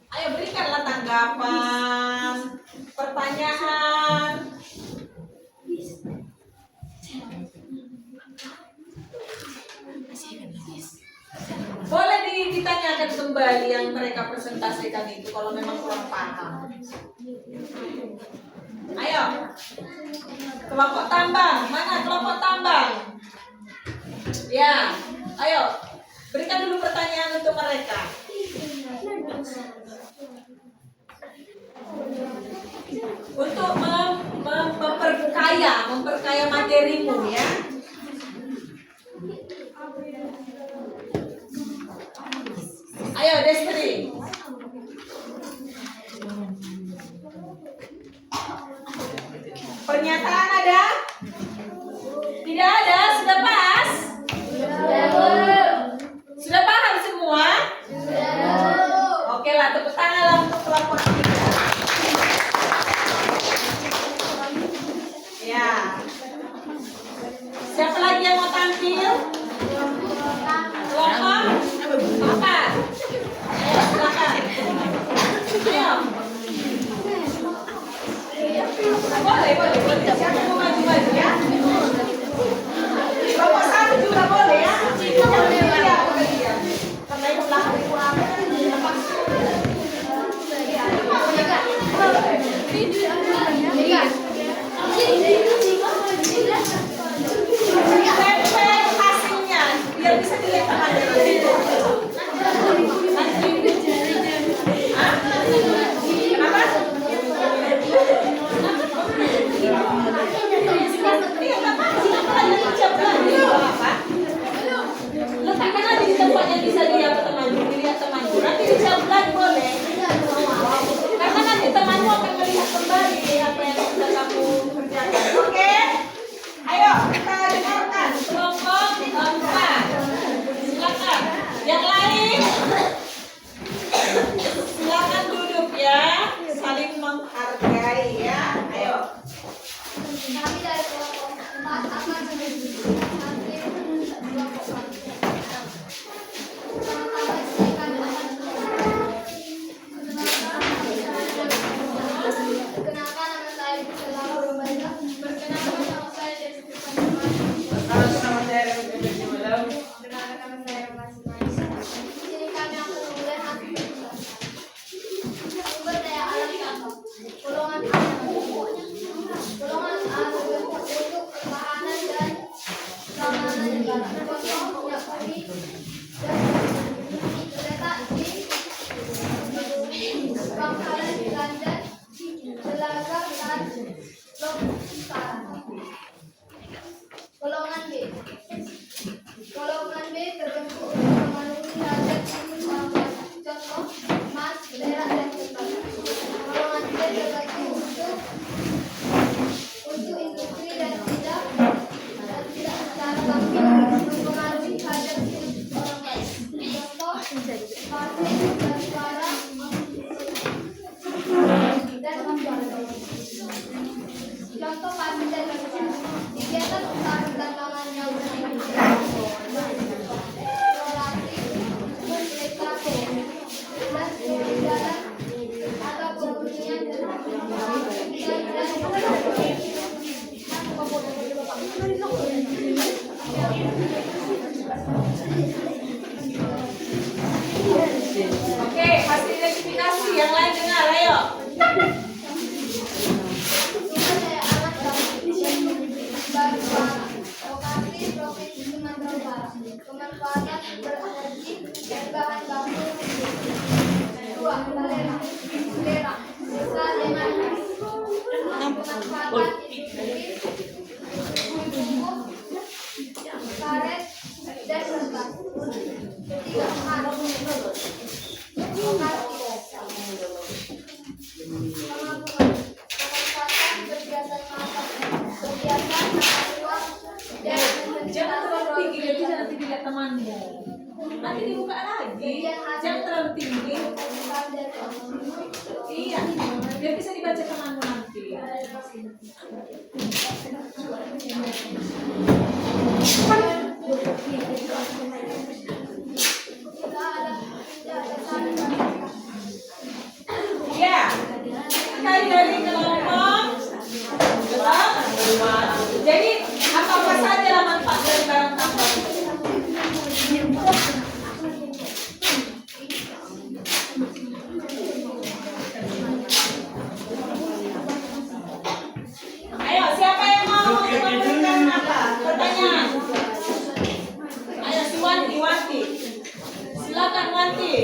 Ayo berikanlah tanggapan. pertanyaan. Boleh ditanyakan kembali yang mereka presentasikan itu kalau memang kurang paham. Ayo, kelompok tambang, mana kelompok tambang? Ya, ayo, berikan dulu pertanyaan untuk mereka. Untuk memperkaya materimu ya. Ayo Destri. Pernyataan ada? Tidak ada, sudah pas? Sudah paham semua? Oke lah, tepuk tangan lah untuk kelompok kita. Ya. Siapa lagi yang mau tampil? Kelompok? Apa? Ayo, silakan. Ayo. Boleh. Siapa mau maju-maju ya? Kelompok satu juga boleh ya? Karena yang belakang itu apa? Tempel hasilnya biar bisa dilihat ada. Kenapa? Iya, nggak apa-apa. Letakkan aja di tempat yang bisa dilihat temanmu. Nanti dijawab lagi boleh. Karena nanti temanmu akan melihat kembali apa yang sudah kamu kerjakan. Oke? Ayo kita dengarkan kelompok 4. Silakan. Yang lain silakan duduk ya. Saling menghargai ya. Ayo. Kami dari kelompok 4 akan menuju nanti kelompok 4. Pertama-tama istri kami akan perkenalkan nama saya Gisela Robaida. Perkenalkan nama saya Destri Panjaitan. Perkenalkan nama saya Masih Manis. Di sini kami akan memulai hasil presentasi. Sumber daya alam contoh. Golongan A. Golongan A berbentuk untuk pertahanan dan keamanan negara. Contoh minyak bumi dan kereta api, bangkalan Belanda, telaga dan blok utara. Golongan B. Golongan B terbentuk untuk memenuhi hajat kehidupan. Contoh emas, perak dan tembaga. Golongan C terbagi untuk industri dan tidak secara langsung mempengaruhi hajat hidup orang lain. Contoh pasir, batubara, dan membara. Contoh pasir dan batubara. Kegiatan usaha pertambangan yang atau pembunyian Oke, hasil identifikasi yang lain dengar, ayo. sumber daya alam batubara. Lokasi Provinsi Sumatera Utara. Pemanfaatan sumber energi dan bahan baku. 2. Balerang. Desa dengan pemanfaatan industri, pupuk, karet, dan kertas. 3. Pemanfaatan kegiatan luas dan Jangan terlalu tinggi, dia bisa nanti dilihat temanmu. Nanti dibuka lagi. Jangan terlalu tinggi. Iya, biar bisa dibaca temanmu nanti. Ya, sekali dari kelompok siapa yang mau memberikan apa? Pertanyaan. Ayo si Wanti. Silakan Wanti.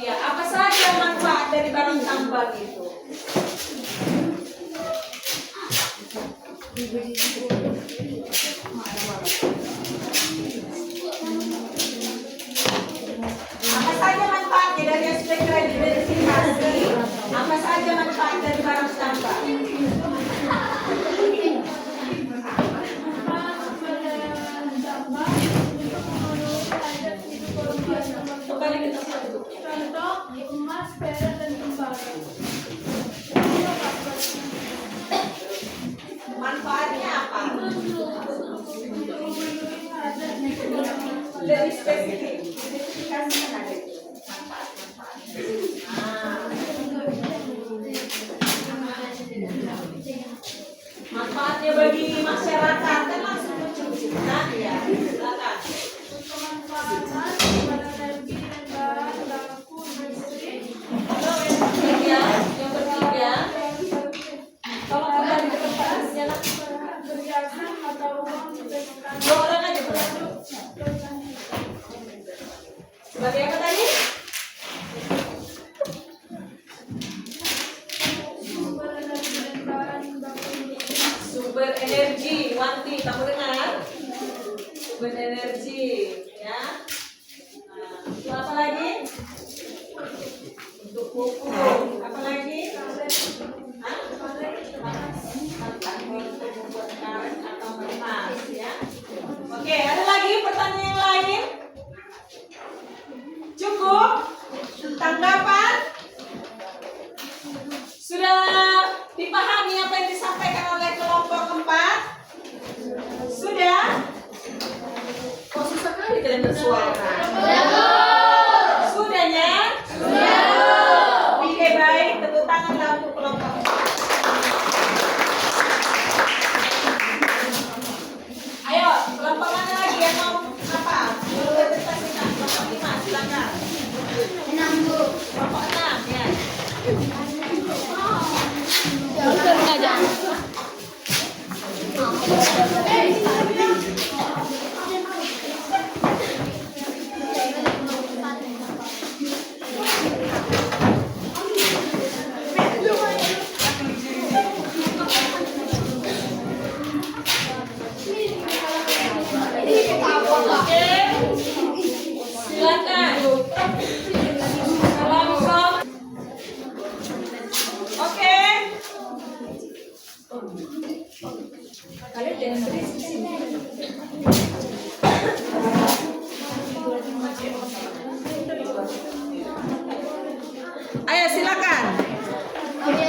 Ya, apa saja manfaat dari barang tambang itu? Apa saja manfaatnya dari aspek kredibilitas? Apa saja manfaat dari barang tambang? Kembali ke tempat duduk. Contoh, emas, perak, dan tembaga. Manfaatnya apa? Dari spesifik, spesifikasinya ada itu. Manfaat. Manfaatnya bagi masyarakat kan langsung muncul di situ. Nah, ya, silakan. Pemanfaatan pada energi dan bahan baku industri. Yang ketiga, kalau kembali ke tempat jalan Perhiasan mata uang diberikan dua orang aja berarti. Sebagai apa tadi? sumber energi dan bahan baku industri. Sumber energi, Wanti, kamu dengar? Sumber energi, ya. Nah, itu apa lagi? Untuk pupuk, apa lagi? Hah? Untuk membuat karet atau emas, ya. Oke, ada lagi pertanyaan yang lain? Cukup? Tanggapan? Sudah dipahami apa yang disampaikan oleh kelompok 4? Sudah? Kok susah kali kalian bersuara? Sudahnya? Sudah. Oke, baik. Tepuk tanganlah untuk kelompok 4. Ayo, kelompok mana lagi yang mau apa? Presentasikan kelompok 5, silakan. 6, Bu. Kelompok 6, ya. Oke. Silakan. Langsung. Oke. Ayo silakan.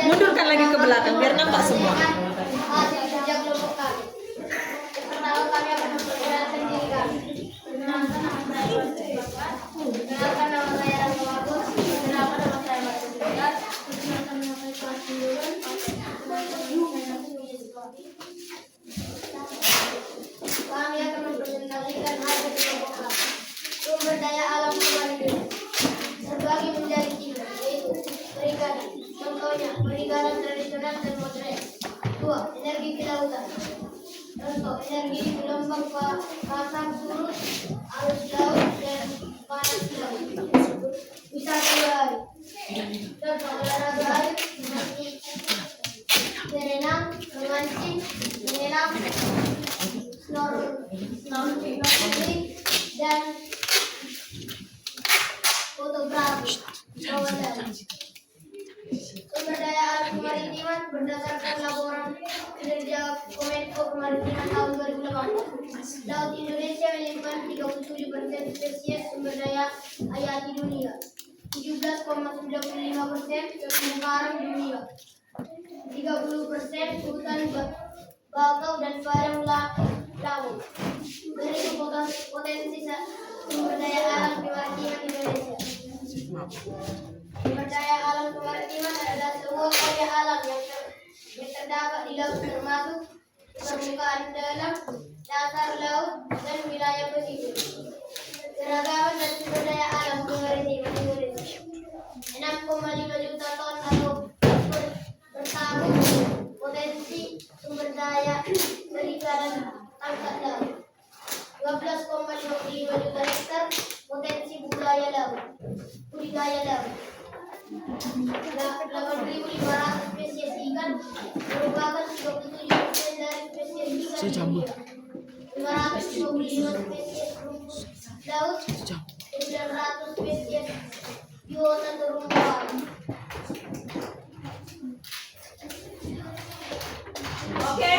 Mundurkan lagi ke belakang biar nampak semua. Sejak kelompok kami. Pertama kami akan memperkenalkan diri kami. Perkenalkan nama saya Perkenalkan nama saya Rama Bagus. Perkenalkan nama saya Martin Dias. Perkenalkan nama saya Kelas Duluan. Kami akan mempresentasikan hasil kelompok kami. Sumber daya alam kembali sebagai menjadi tiga, yaitu perikanan. Contohnya perikanan tradisional dan modern. 2. Energi di lautan. Contoh energi di gelombang pasang surut, arus laut, dan panas laut. Wisata bahari. Contoh olahraga air seperti berenang, memancing, menyelam, snorkeling, dan fotografi. Sumber daya alam kemaritiman berdasarkan laporan kinerja Kemenko Kemaritiman tahun 2008. Laut Indonesia menyimpan 37% spesies sumber daya hayati dunia, 17,95% terumbu karang dunia, 30% hutan bakau dan padang laut. Berikut potensi sumber daya alam kemaritiman Indonesia. Sumber daya alam kemaritiman adalah semua karya alam yang terdapat di laut termasuk permukaan dalam, dasar laut, dan wilayah pesisir. Keragaman dan sumber daya alam Indonesia. 6,5 juta ton atau per tahun potensi sumber daya perikanan angkat laut. 12,55 juta hektar potensi budidaya laut. 8.500 spesies ikan merupakan 37% dari spesies ikan di dunia. 525 spesies rumput laut, 900 spesies biota terumbu karang. Oke.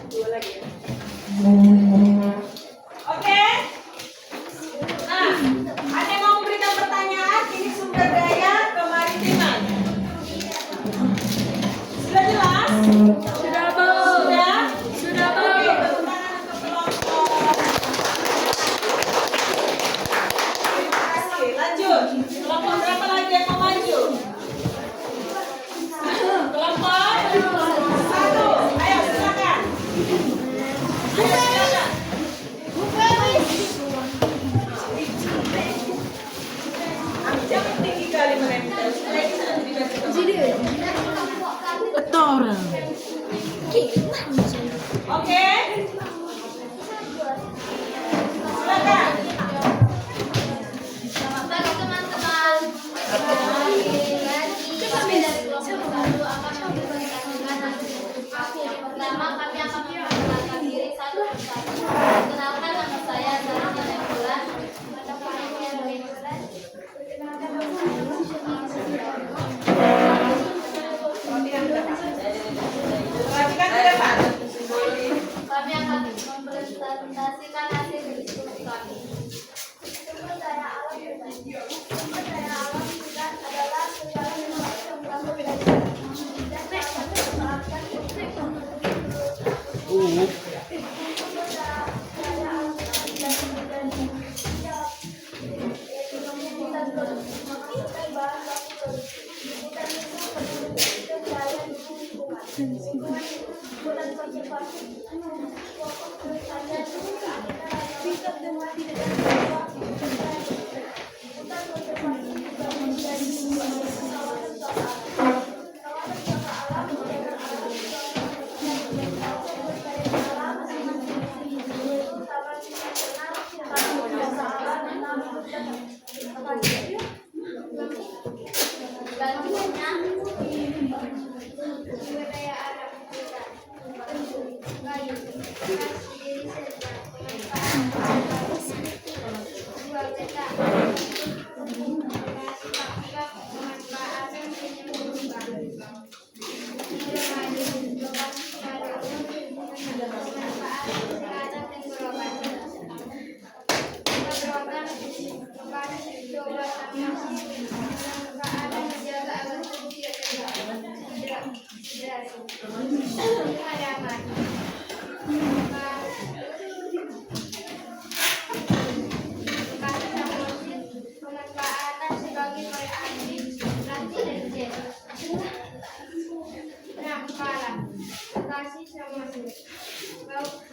Dua lagi ya. Oke. Nah, ada yang mau memberikan pertanyaan? Ini sumber daya kemaritiman. Sudah jelas? Sudah, Bu. Sudah? Sudah, Bu. Oke, tepuk tangan untuk kelompok. Terima kasih. Lanjut. Kelompok berapa lagi yang mau maju? Kelompok satu. Ayo silakan. Ayo silakan. Jangan tinggi kali menempel. Supaya kita nanti dikasih tahu. Betul. Oke. Silakan. Bagi teman-teman, kami dari kelompok 1 akan mempresentasikan hasil. Pertama, kami akan memperkenalkan diri satu persatu. Perkenalkan, nama saya Zarina Rembulan. Perhatikan ke depan. Kami akan mempresentasikan hasil diskusi kami. Sumber daya alam kita adalah segala sesuatu yang berasal dari dan dapat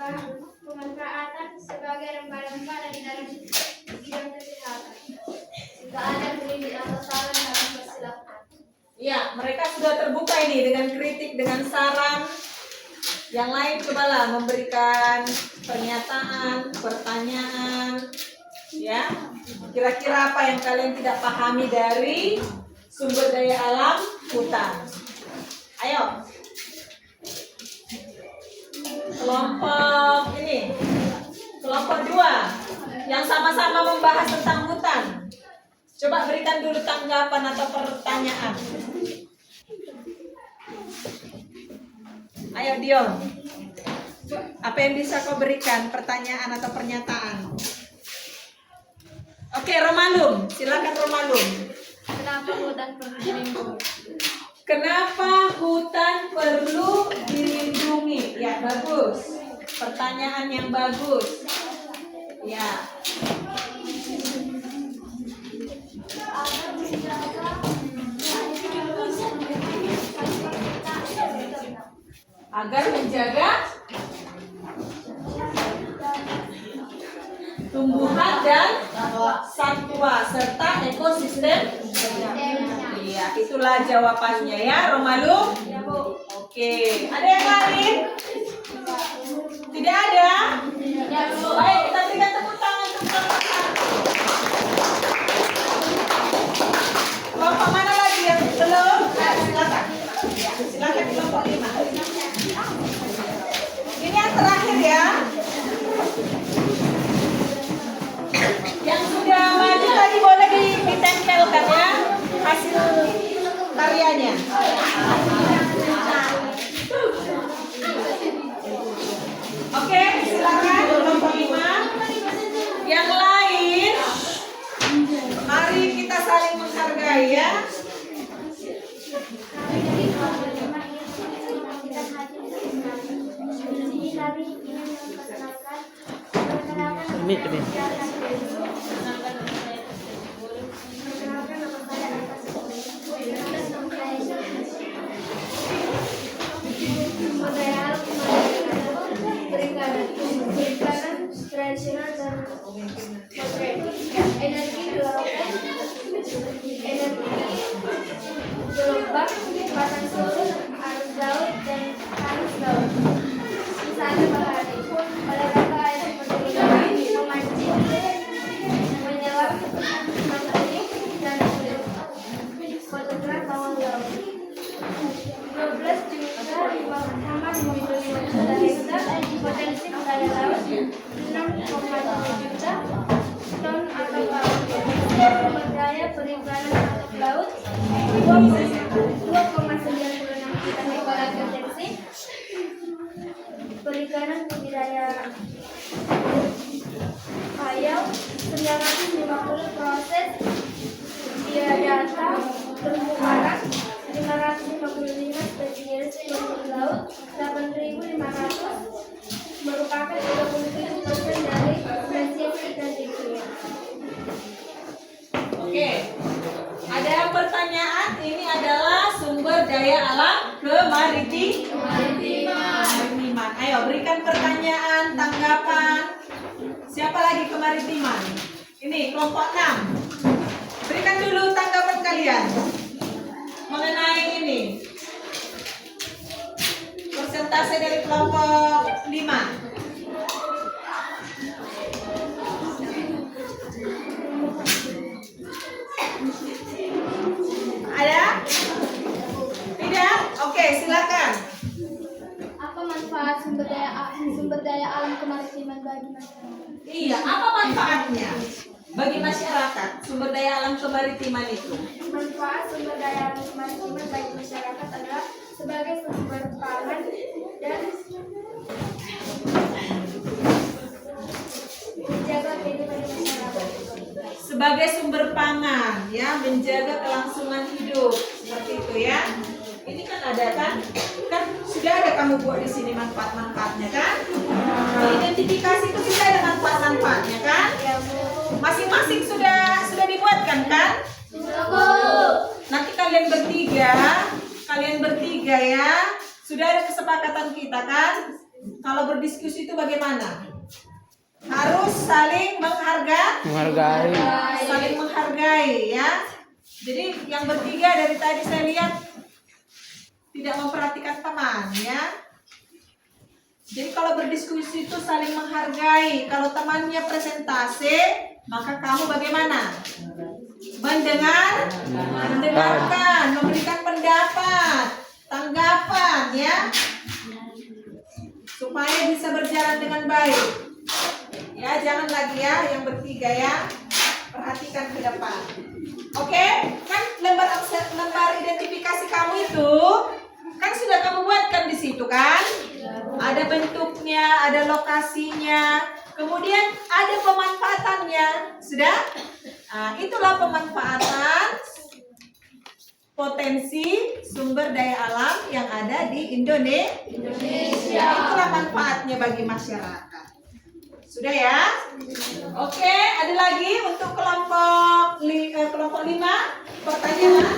dimanfaatkan untuk pemanfaatan sebagai rempah-rempah dan dalam bidang kesehatan. Jika ada kritik atau saran dalam persilakan. Ya, mereka sudah terbuka ini dengan kritik, dengan saran. Yang lain cobalah memberikan pernyataan, pertanyaan, ya. Kira-kira apa yang kalian tidak pahami dari sumber daya alam hutan? Ayo. Kelompok ini, kelompok 2 yang sama-sama membahas tentang hutan. Coba berikan dulu tanggapan atau pertanyaan. Ayo Dion, apa yang bisa kau berikan, pertanyaan atau pernyataan? Oke, Romalum, silakan Romalum. Kenapa hutan perlu dilindungi? Kenapa hutan perlu dilindungi? Ya, bagus. Pertanyaan yang bagus. Ya. agar menjaga tumbuhan dan satwa serta ekosistem. Iya, itulah jawabannya ya, Romalu. Oke, ada yang lain? Tidak ada? Baik, kita berikan tepuk tangan untuk kelompok satu. Kelompok mana lagi yang belum? Silakan. Silakan kelompok 5. Ini yang terakhir ya. Yang sudah maju tadi boleh ditempelkan ya hasil karyanya. Oke, silakan kelompok 5. Yang lain, mari kita saling menghargai ya. Kami ingin memperkenalkan perikanan tradisional dan modern, energi gelombang, pasang surut, arus laut, dan arus laut. Misalnya bahari, olahraga air seperti memancing, menyelam, mengeliling, dan fotografi bawah laut. 12 juta 5,55 juta hektar potensi daya laut, 6,2 juta ton atau laut. Sumber daya perikanan atau laut 2,96 juta hektar potensi perikanan budidaya ayam, 950 proses biodata terumbu karang, 555 spesies penghuni laut, 8.500 merupakan 37% dari spesies ikan di dunia. Oke. Ada pertanyaan, ini adalah sumber daya alam kemaritiman. Ayo berikan pertanyaan, tanggapan. Siapa lagi kemaritiman? Ini kelompok 6. Berikan dulu tanggapan kalian mengenai ini. Persentase dari kelompok 5. Ada? Tidak? Oke, silakan. Apa manfaat sumber daya alam kemaritiman bagi masyarakat? Iya, apa manfaatnya bagi masyarakat sumber daya alam kemaritiman itu? Manfaat sumber daya alam kemaritiman bagi masyarakat adalah sebagai sumber pangan dan menjaga kehidupan masyarakat. Sebagai sumber pangan, ya, menjaga kelangsungan hidup, seperti itu ya. Ini kan ada kan sudah ada kamu buat di sini manfaat-manfaatnya kan? Identifikasi itu bisa ada manfaat-manfaatnya kan? Masing-masing sudah dibuatkan kan? Nanti kalian bertiga ya, sudah ada kesepakatan kita kan? Kalau berdiskusi itu bagaimana? Harus saling menghargai, saling menghargai ya. Jadi yang bertiga dari tadi saya lihat tidak memperhatikan teman ya. Jadi kalau berdiskusi itu saling menghargai. Kalau temannya presentase, maka kamu bagaimana? Mendengarkan, memberikan pendapat, tanggapan ya, supaya bisa berjalan dengan baik. Ya, jangan lagi ya yang bertiga ya. Perhatikan ke depan. Oke, kan lembar identifikasi kamu itu kan sudah kamu buatkan di situ kan? Ada bentuknya, ada lokasinya, kemudian ada pemanfaatannya. Sudah? Nah, itulah pemanfaatan potensi sumber daya alam yang ada di Indonesia. Itulah manfaatnya bagi masyarakat. Sudah ya? Oke, ada lagi untuk kelompok 5 pertanyaan?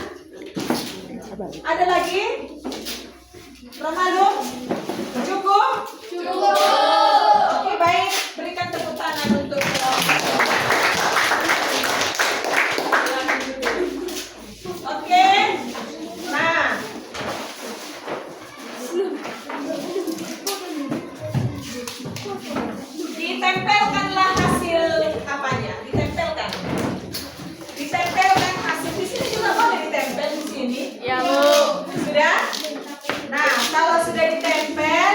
Ada lagi? Romalum? Cukup? Cukup. Oke, baik. Berikan tepuk tangan untuk Oke. Nah. Ditempelkanlah hasil apanya? Ditempelkan. Ditempelkan hasil di sini juga boleh ditempel di sini. Ya, Bu. Sudah? Nah, kalau sudah ditempel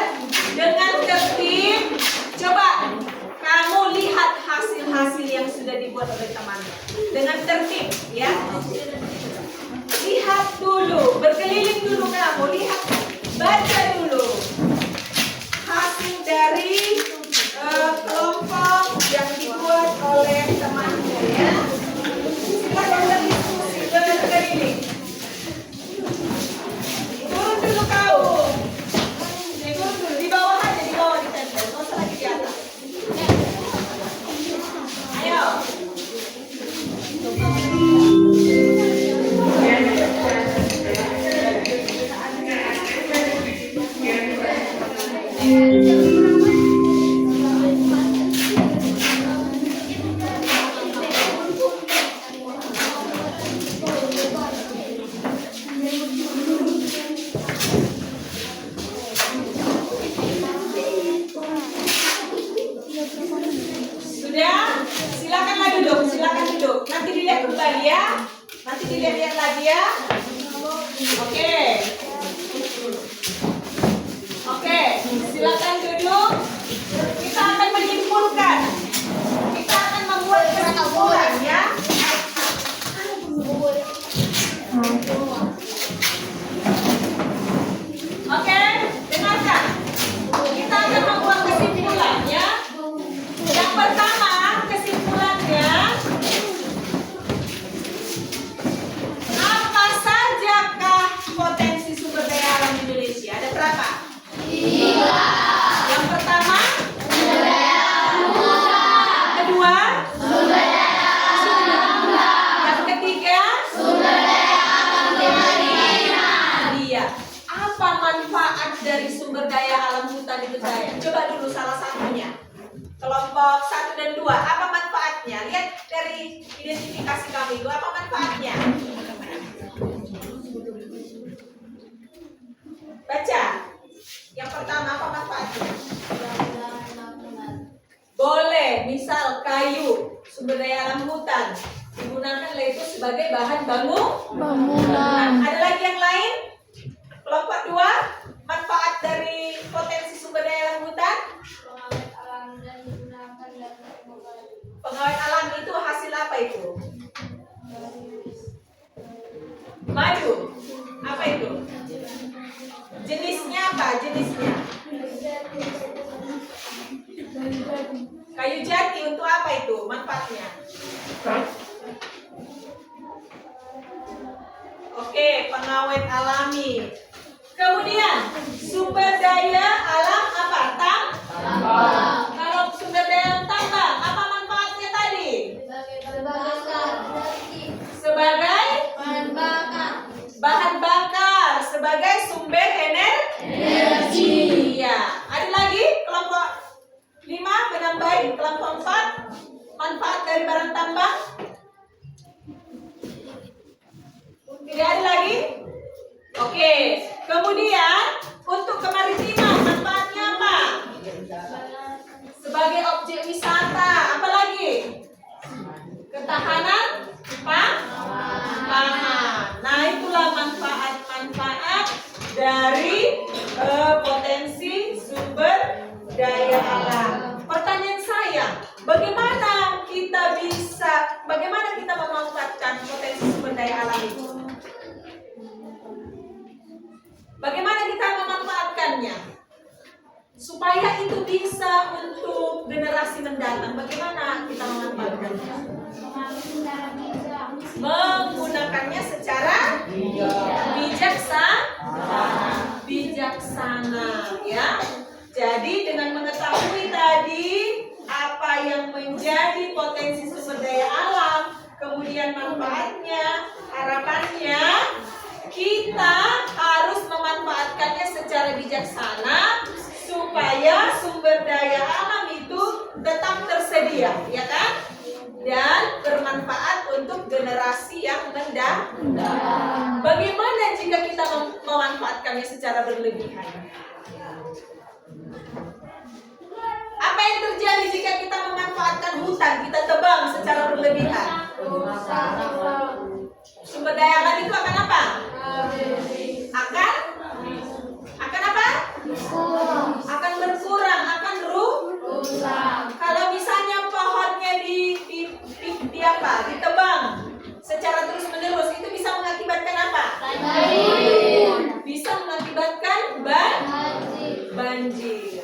dengan tertib, coba kamu lihat hasil-hasil yang sudah dibuat oleh temannya dengan tertib, ya. Lihat dulu, berkeliling dulu kamu, lihat, baca dulu hasil dari kelompok yang dibuat oleh temannya, ya. Silakan berdiskusi, berkeliling. Turun dulu kau. Turun dulu, di bawah aja, di bawah ditempel, nggak usah lagi di atas. Ayo. Sudah? Silakanlah duduk, silakan duduk. Nanti dilihat kembali ya. Nanti dilihat lagi ya. Oke. Oke, silakan duduk. Kita akan menyimpulkan. Kita akan membuat kesimpulan ya. Oke, dengarkan. Kita akan membuat kesimpulan ya. Yang pertama, kesimpulannya, apa sajakah potensi sumber daya alam Indonesia? Ada berapa? 3. Yang pertama, sumber daya alam. Kedua, sumber daya alam. Yang ketiga, sumber daya alam perikanan. Iya. Apa manfaat dari sumber daya alam hutan itu saya? Coba dulu salah satunya. Kelompok 1 dan 2, apa manfaatnya? Lihat dari identifikasi kami itu, apa manfaatnya? Baca. Yang pertama, apa manfaatnya? Boleh, misal kayu, sumber daya alam hutan, digunakan itu sebagai bahan bangunan. Ada lagi yang lain? Kelompok 2, manfaat dari potensi sumber daya alam hutan? Pengawet alam itu hasil apa itu? Madu. Apa itu? Jenisnya apa? Jenisnya? Kayu jati untuk apa itu? Manfaatnya? Oke, pengawet alami. Kemudian sumber daya alam apa? Kalau sumber daya alam tambang, apa manfaatnya tadi? Sebagai bahan bakar, sebagai sumber energi. Iya. Ada lagi kelompok 5 menambahin kelompok 4 manfaat dari barang tambang. Tidak ada lagi? Oke. Kemudian untuk kemaritiman manfaatnya apa? Sebagai objek wisata. Apa lagi? Ketahanan pangan. Nah, itulah manfaat-manfaat dari potensi sumber daya alam. Pertanyaan saya, bagaimana kita memanfaatkan potensi sumber daya alam itu? Bagaimana kita memanfaatkannya? Supaya itu bisa untuk generasi mendatang, bagaimana kita memanfaatkannya? Menggunakannya secara bijaksana, ya. Jadi dengan mengetahui tadi apa yang menjadi potensi sumber daya alam, kemudian manfaatnya, harapannya kita harus memanfaatkannya secara bijaksana supaya sumber daya alam itu tetap tersedia, ya kan? Dan bermanfaat untuk generasi yang mendatang. Bagaimana jika kita memanfaatkannya secara berlebihan? Apa yang terjadi jika kita memanfaatkan hutan, kita tebang secara berlebihan? Sumber daya alam itu akan apa? Akan apa? Akan berkurang, akan rusak. Kalau misalnya pohonnya ditebang secara terus menerus, itu bisa mengakibatkan apa? Bisa mengakibatkan banjir.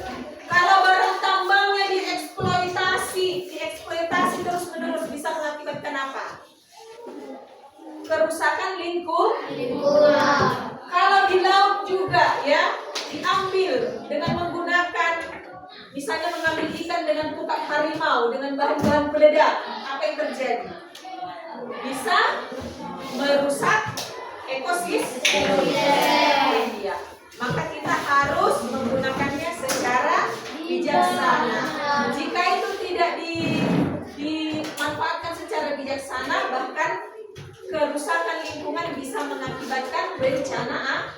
Kalau barang tambangnya dieksploitasi terus menerus, bisa mengakibatkan apa? Kerusakan lingkungan. Kalau di laut juga ya, diambil dengan menggunakan, misalnya mengambil ikan dengan pukat harimau, dengan bahan-bahan peledak, apa yang terjadi? Bisa merusak ekosistem. Ya. Maka kita harus menggunakannya secara bijaksana. Jika itu tidak dimanfaatkan secara bijaksana, bahkan kerusakan lingkungan bisa mengakibatkan bencana.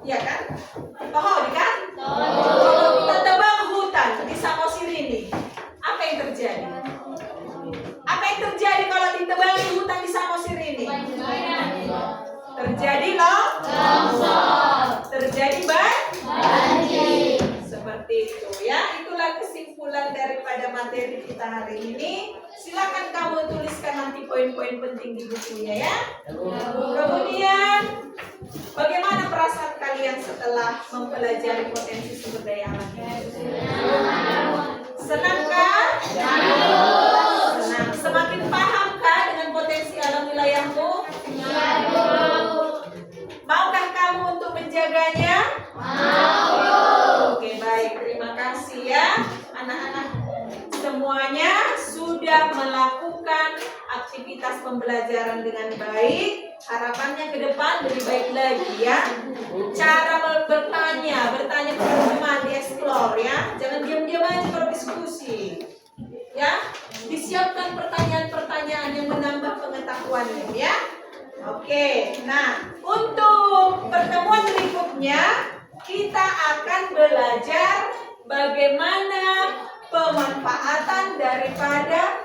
Ya kan? Tahu kan? Kalau kita tebang hutan di Samosir ini, apa yang terjadi? Apa yang terjadi kalau ditebang hutan di Samosir ini? Terjadi longsor. Terjadi banjir. Seperti itu ya. Itulah kesimpulan daripada materi kita hari ini. Silakan kamu tuliskan nanti poin-poin penting di bukunya ya. Kemudian, bagaimana perasaan kalian setelah mempelajari potensi sumber daya alam? Senangkah? Senang. Semakin pahamkah dengan potensi alam wilayahmu? Maukah kamu untuk menjaganya? Mau. Oke, baik. Terima kasih ya. Anak-anak semuanya sudah melakukan aktivitas pembelajaran dengan baik. Harapannya ke depan lebih baik lagi ya. Cara bertanya ke teman-teman, dieksplor ya. Jangan diam-diam aja kalau diskusi. Ya, disiapkan pertanyaan-pertanyaan yang menambah pengetahuannya ya. Oke, nah untuk pertemuan berikutnya kita akan belajar bagaimana pemanfaatan daripada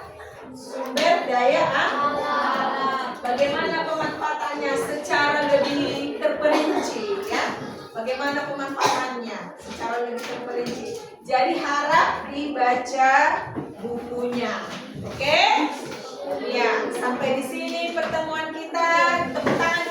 sumber daya alam. Bagaimana pemanfaatannya secara lebih terperinci ya. Bagaimana pemanfaatannya secara lebih terperinci. Jadi harap dibaca bukunya. Oke? Ya, sampai di sini pertemuan kita. Tepuk tangan